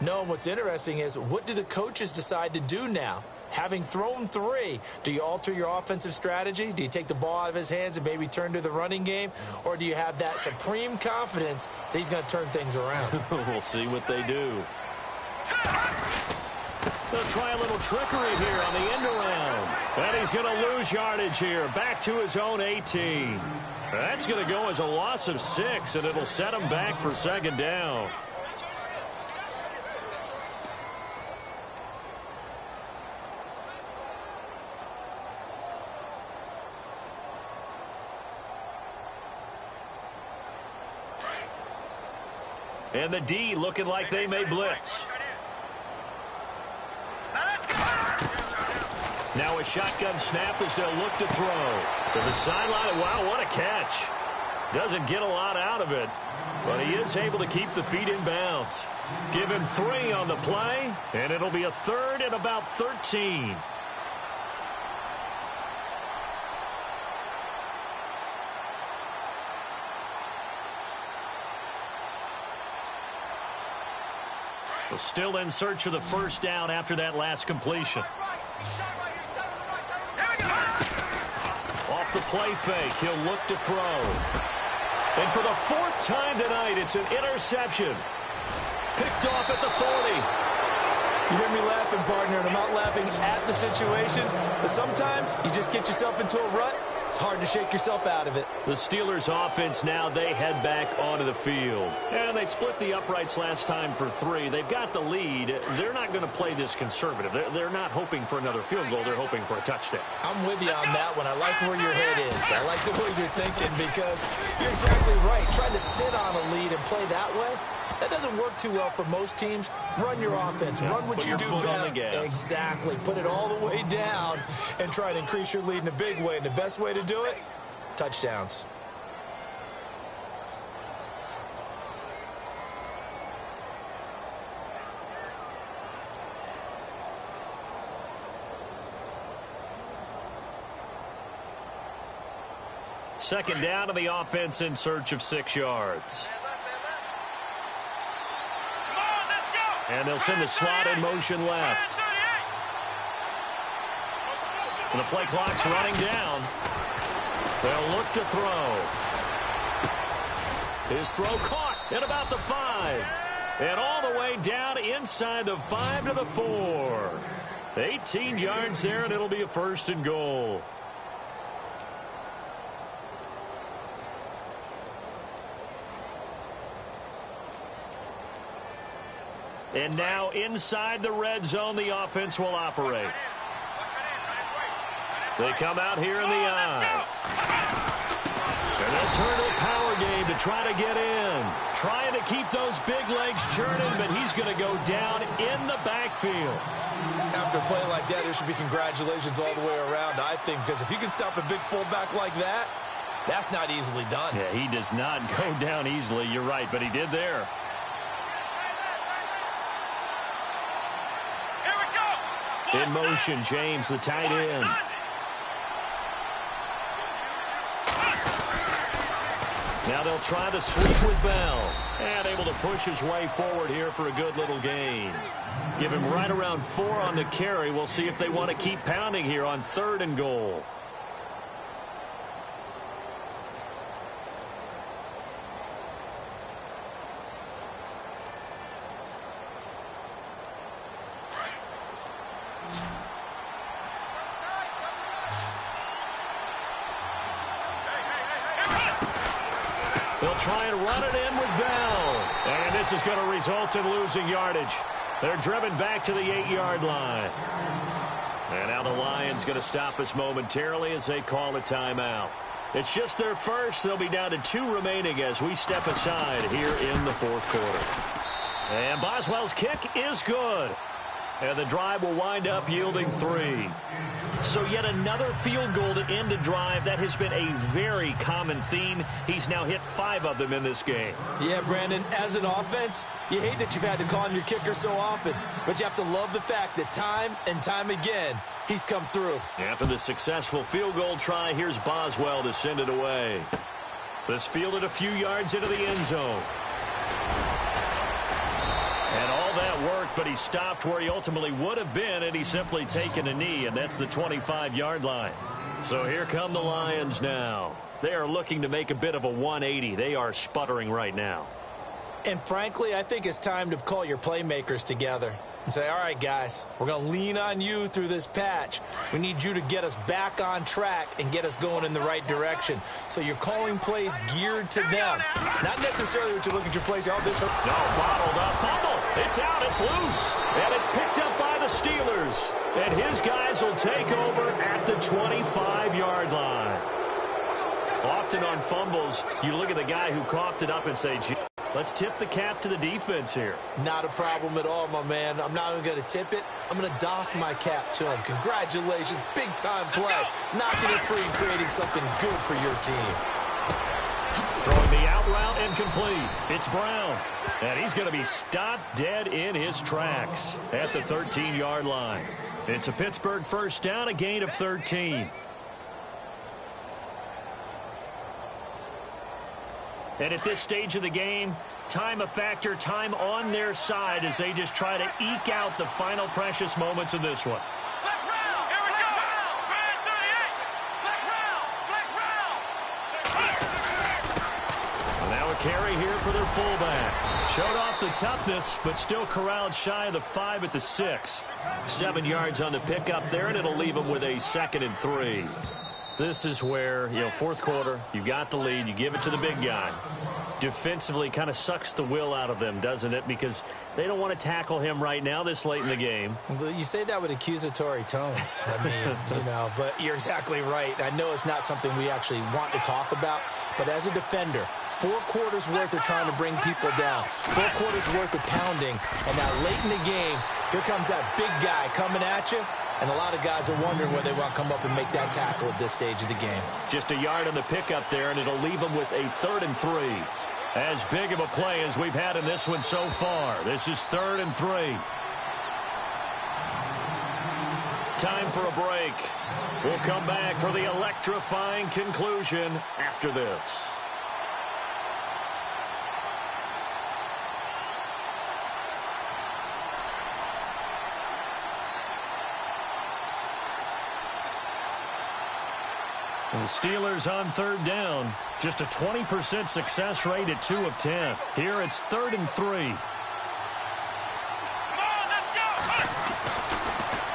[SPEAKER 2] No, and what's interesting is, what do the coaches decide to do now? Having thrown 3, do you alter your offensive strategy? Do you take the ball out of his hands and maybe turn to the running game? Or do you have that supreme confidence that he's going to turn things around?
[SPEAKER 1] We'll see what they do. They'll try a little trickery here on the end around. And he's going to lose yardage here. Back to his own 18. That's going to go as a loss of 6, and it'll set him back for second down. And the D looking like they may blitz. Now a shotgun snap as they'll look to throw. To the sideline. Wow, what a catch. Doesn't get a lot out of it, but he is able to keep the feet in bounds. Give him 3 on the play, and it'll be a 3rd and about 13. Still in search of the first down after that last completion. Off the play fake, he'll look to throw. And for the 4th time tonight, it's an interception. Picked off at the 40.
[SPEAKER 2] You hear me laughing, partner, and I'm not laughing at the situation, but sometimes you just get yourself into a rut. It's hard to shake yourself out of it.
[SPEAKER 1] The Steelers offense now, they head back onto the field. And they split the uprights last time for 3. They've got the lead. They're not going to play this conservative. They're not hoping for another field goal. They're hoping for a touchdown.
[SPEAKER 2] I'm with you on that one. I like where your head is. I like the way you're thinking because you're exactly right. Trying to sit on a lead and play that way, that doesn't work too well for most teams. Run your offense. Run what you do best. Exactly. Put it all the way down and try to increase your lead in a big way. And the best way to do it, touchdowns.
[SPEAKER 1] Second down to the offense in search of 6 yards. And they'll send the slot in motion left. And the play clock's running down. They'll look to throw. His throw caught at about the 5. And all the way down inside the 5 to the 4. 18 yards there, and it'll be a 1st and goal. And now inside the red zone, the offense will operate. They come out here in the eye. And they'll turn to a power game to try to get in. Trying to keep those big legs churning, but he's going to go down in the backfield.
[SPEAKER 2] After a play like that, there should be congratulations all the way around, I think, because if you can stop a big fullback like that, that's not easily done.
[SPEAKER 1] Yeah, he does not go down easily. You're right, but he did there. In motion, James, the tight end. Now they'll try to sweep with Bell. And able to push his way forward here for a good little gain. Give him right around 4 on the carry. We'll see if they want to keep pounding here on 3rd and goal. They'll try and run it in with Bell. And this is going to result in losing yardage. They're driven back to the 8-yard line. And now the Lions going to stop us momentarily as they call a timeout. It's just their first. They'll be down to 2 remaining as we step aside here in the 4th quarter. And Boswell's kick is good. And the drive will wind up yielding 3. So yet another field goal to end a drive. That has been a very common theme. He's now hit 5 of them in this game.
[SPEAKER 2] Yeah, Brandon, as an offense, you hate that you've had to call on your kicker so often. But you have to love the fact that time and time again, he's come through.
[SPEAKER 1] After the successful field goal try, here's Boswell to send it away. This fielded a few yards into the end zone. And all that worked, but he stopped where he ultimately would have been, and he's simply taken a knee, and that's the 25-yard line. So here come the Lions now. They are looking to make a bit of a 180. They are sputtering right now.
[SPEAKER 2] And frankly, I think it's time to call your playmakers together and say, all right, guys, we're going to lean on you through this patch. We need you to get us back on track and get us going in the right direction. So you're calling plays geared to them. Not necessarily what you look at your plays. Oh, this hurt.
[SPEAKER 1] No, bottled up. Fumble. It's out. It's loose. And it's picked up by the Steelers. And his guys will take over at the 25-yard line. Often on fumbles, you look at the guy who coughed it up and say, gee, let's tip the cap to the defense here.
[SPEAKER 2] Not a problem at all, my man. I'm not even going to tip it. I'm going to doff my cap to him. Congratulations. Big-time play. Knocking it free and creating something good for your team.
[SPEAKER 1] Throwing the out route incomplete. It's Brown. And he's going to be stopped dead in his tracks at the 13-yard line. It's a Pittsburgh first down, a gain of 13. And at this stage of the game, time a factor, time on their side as they just try to eke out the final precious moments of this one. And now a carry here for their fullback. Showed off the toughness, but still corralled shy of the 5 at the 6. 7 yards on the pickup there, and it'll leave them with a 2nd and 3. This is where, fourth quarter, you got the lead, you give it to the big guy. Defensively kind of sucks the will out of them, doesn't it? Because they don't want to tackle him right now this late in the game.
[SPEAKER 2] Well, you say that with accusatory tones. I mean, but you're exactly right. I know it's not something we actually want to talk about, but as a defender, 4 quarters worth of trying to bring people down, 4 quarters worth of pounding, and now late in the game, here comes that big guy coming at you. And a lot of guys are wondering where they want to come up and make that tackle at this stage of the game.
[SPEAKER 1] Just a yard on the pickup there, and it'll leave them with a 3rd and 3. As big of a play as we've had in this one so far. This is 3rd and 3. Time for a break. We'll come back for the electrifying conclusion after this. The Steelers on 3rd down. Just a 20% success rate at 2 of 10. Here it's 3rd and 3.
[SPEAKER 3] Come on, let's go.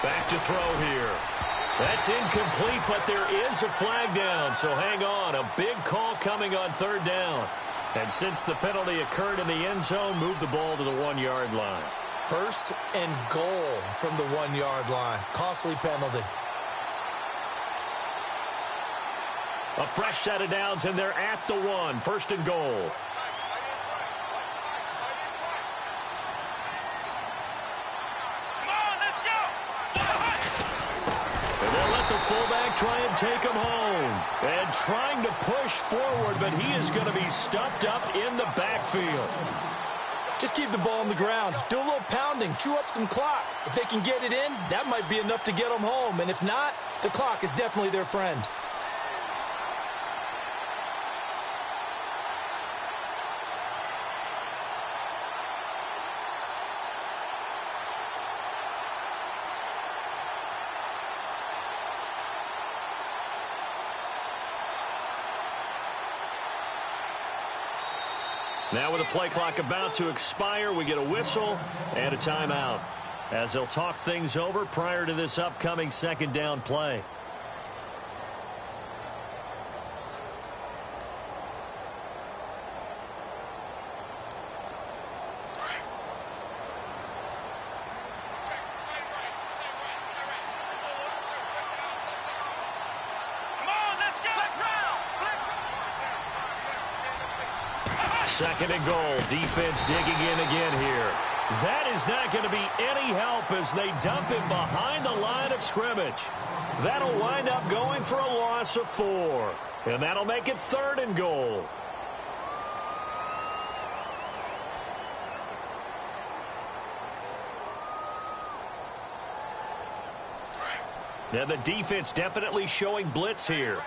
[SPEAKER 1] Back to throw here. That's incomplete, but there is a flag down. So hang on. A big call coming on 3rd down. And since the penalty occurred in the end zone, move the ball to the 1-yard line.
[SPEAKER 2] 1st and goal from the 1-yard line. Costly penalty.
[SPEAKER 1] A fresh set of downs, and they're at the 1. 1st and goal.
[SPEAKER 3] Come on, let's go.
[SPEAKER 1] And they'll let the fullback try and take him home. And trying to push forward, but he is going to be stuffed up in the backfield.
[SPEAKER 2] Just keep the ball on the ground. Do a little pounding. Chew up some clock. If they can get it in, that might be enough to get them home. And if not, the clock is definitely their friend.
[SPEAKER 1] Now with the play clock about to expire, we get a whistle and a timeout as they'll talk things over prior to this upcoming 2nd down play. Second and goal. Defense digging in again here. That is not going to be any help as they dump him behind the line of scrimmage. That'll wind up going for a loss of 4. And that'll make it 3rd and goal. And the defense definitely showing blitz here.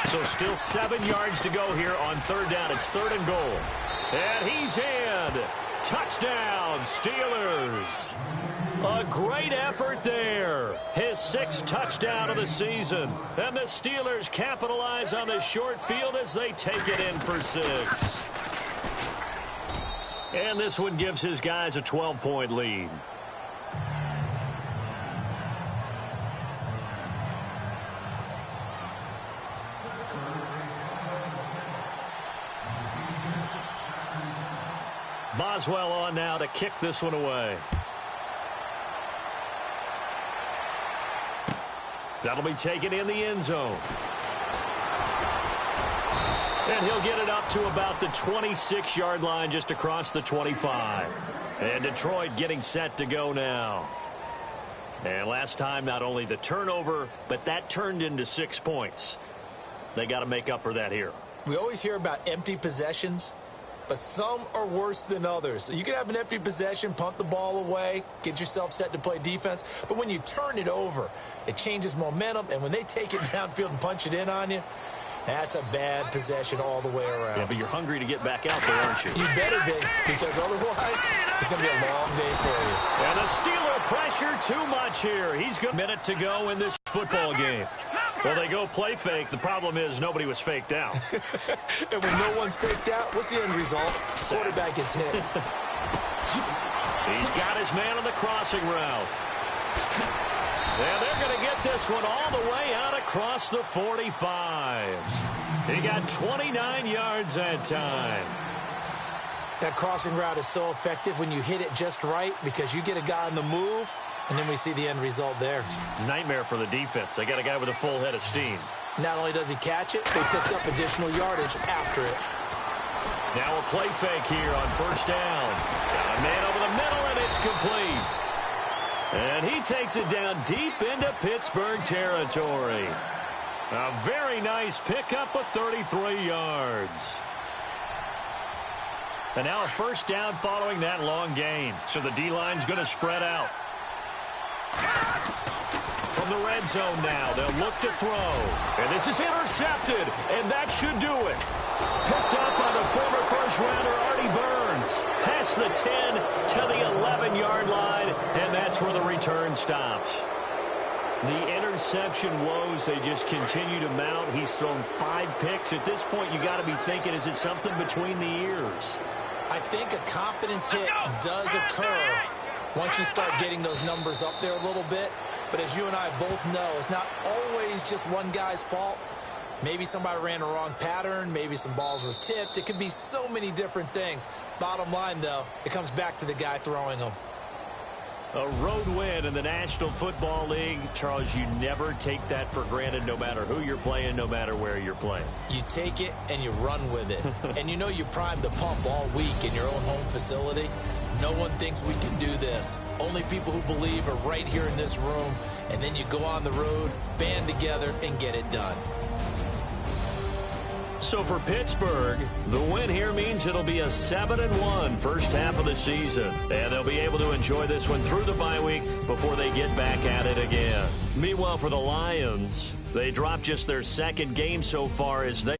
[SPEAKER 1] So still 7 yards to go here on 3rd down. It's 3rd and goal. And he's in. Touchdown, Steelers. A great effort there. His 6th touchdown of the season. And the Steelers capitalize on the short field as they take it in for 6. And this one gives his guys a 12-point lead. Boswell on now to kick this one away. That'll be taken in the end zone. And he'll get it up to about the 26-yard line just across the 25. And Detroit getting set to go now. And last time, not only the turnover, but that turned into 6 points. They got to make up for that here.
[SPEAKER 2] We always hear about empty possessions, but some are worse than others. You can have an empty possession, punt the ball away, get yourself set to play defense. But when you turn it over, it changes momentum. And when they take it downfield and punch it in on you, that's a bad possession all the way around.
[SPEAKER 1] Yeah, but you're hungry to get back out there, aren't you?
[SPEAKER 2] You better be, because otherwise it's going to be a long day for you.
[SPEAKER 1] And the Steeler pressure too much here. He's got a minute to go in this football game. Well, they go play fake. The problem is nobody was faked out.
[SPEAKER 2] And when no one's faked out, what's the end result? Quarterback gets hit.
[SPEAKER 1] He's got his man on the crossing route. And they're going to get this one all the way out across the 45. He got 29 yards that time.
[SPEAKER 2] That crossing route is so effective when you hit it just right because you get a guy on the move, and then we see the end result there.
[SPEAKER 1] Nightmare for the defense. They got a guy with a full head of steam.
[SPEAKER 2] Not only does he catch it, but he picks up additional yardage after it.
[SPEAKER 1] Now a play fake here on first down. Got a man over the middle, and it's complete. And he takes it down deep into Pittsburgh territory. A very nice pickup of 33 yards. And now a first down following that long gain. So the D-line's going to spread out. From the red zone now, they'll look to throw. And this is intercepted, and that should do it. Picked up by the former first-rounder Artie Burns. Past the 10 to the 11-yard line, and that's where the return stops. The interception woes, they just continue to mount. He's thrown 5 picks. At this point, you got to be thinking, is it something between the ears?
[SPEAKER 2] I think a confidence hit does occur once you start getting those numbers up there a little bit. But as you and I both know, it's not always just one guy's fault. Maybe somebody ran a wrong pattern. Maybe some balls were tipped. It could be so many different things. Bottom line, though, it comes back to the guy throwing them.
[SPEAKER 1] A road win in the National Football League. Charles, you never take that for granted no matter who you're playing, no matter where you're playing.
[SPEAKER 2] You take it and you run with it. And you know you primed the pump all week in your own home facility. No one thinks we can do this. Only people who believe are right here in this room. And then you go on the road, band together, and get it done.
[SPEAKER 1] So for Pittsburgh, the win here means it'll be a 7-1 first half of the season. And they'll be able to enjoy this one through the bye week before they get back at it again. Meanwhile, for the Lions, they dropped just their second game so far as they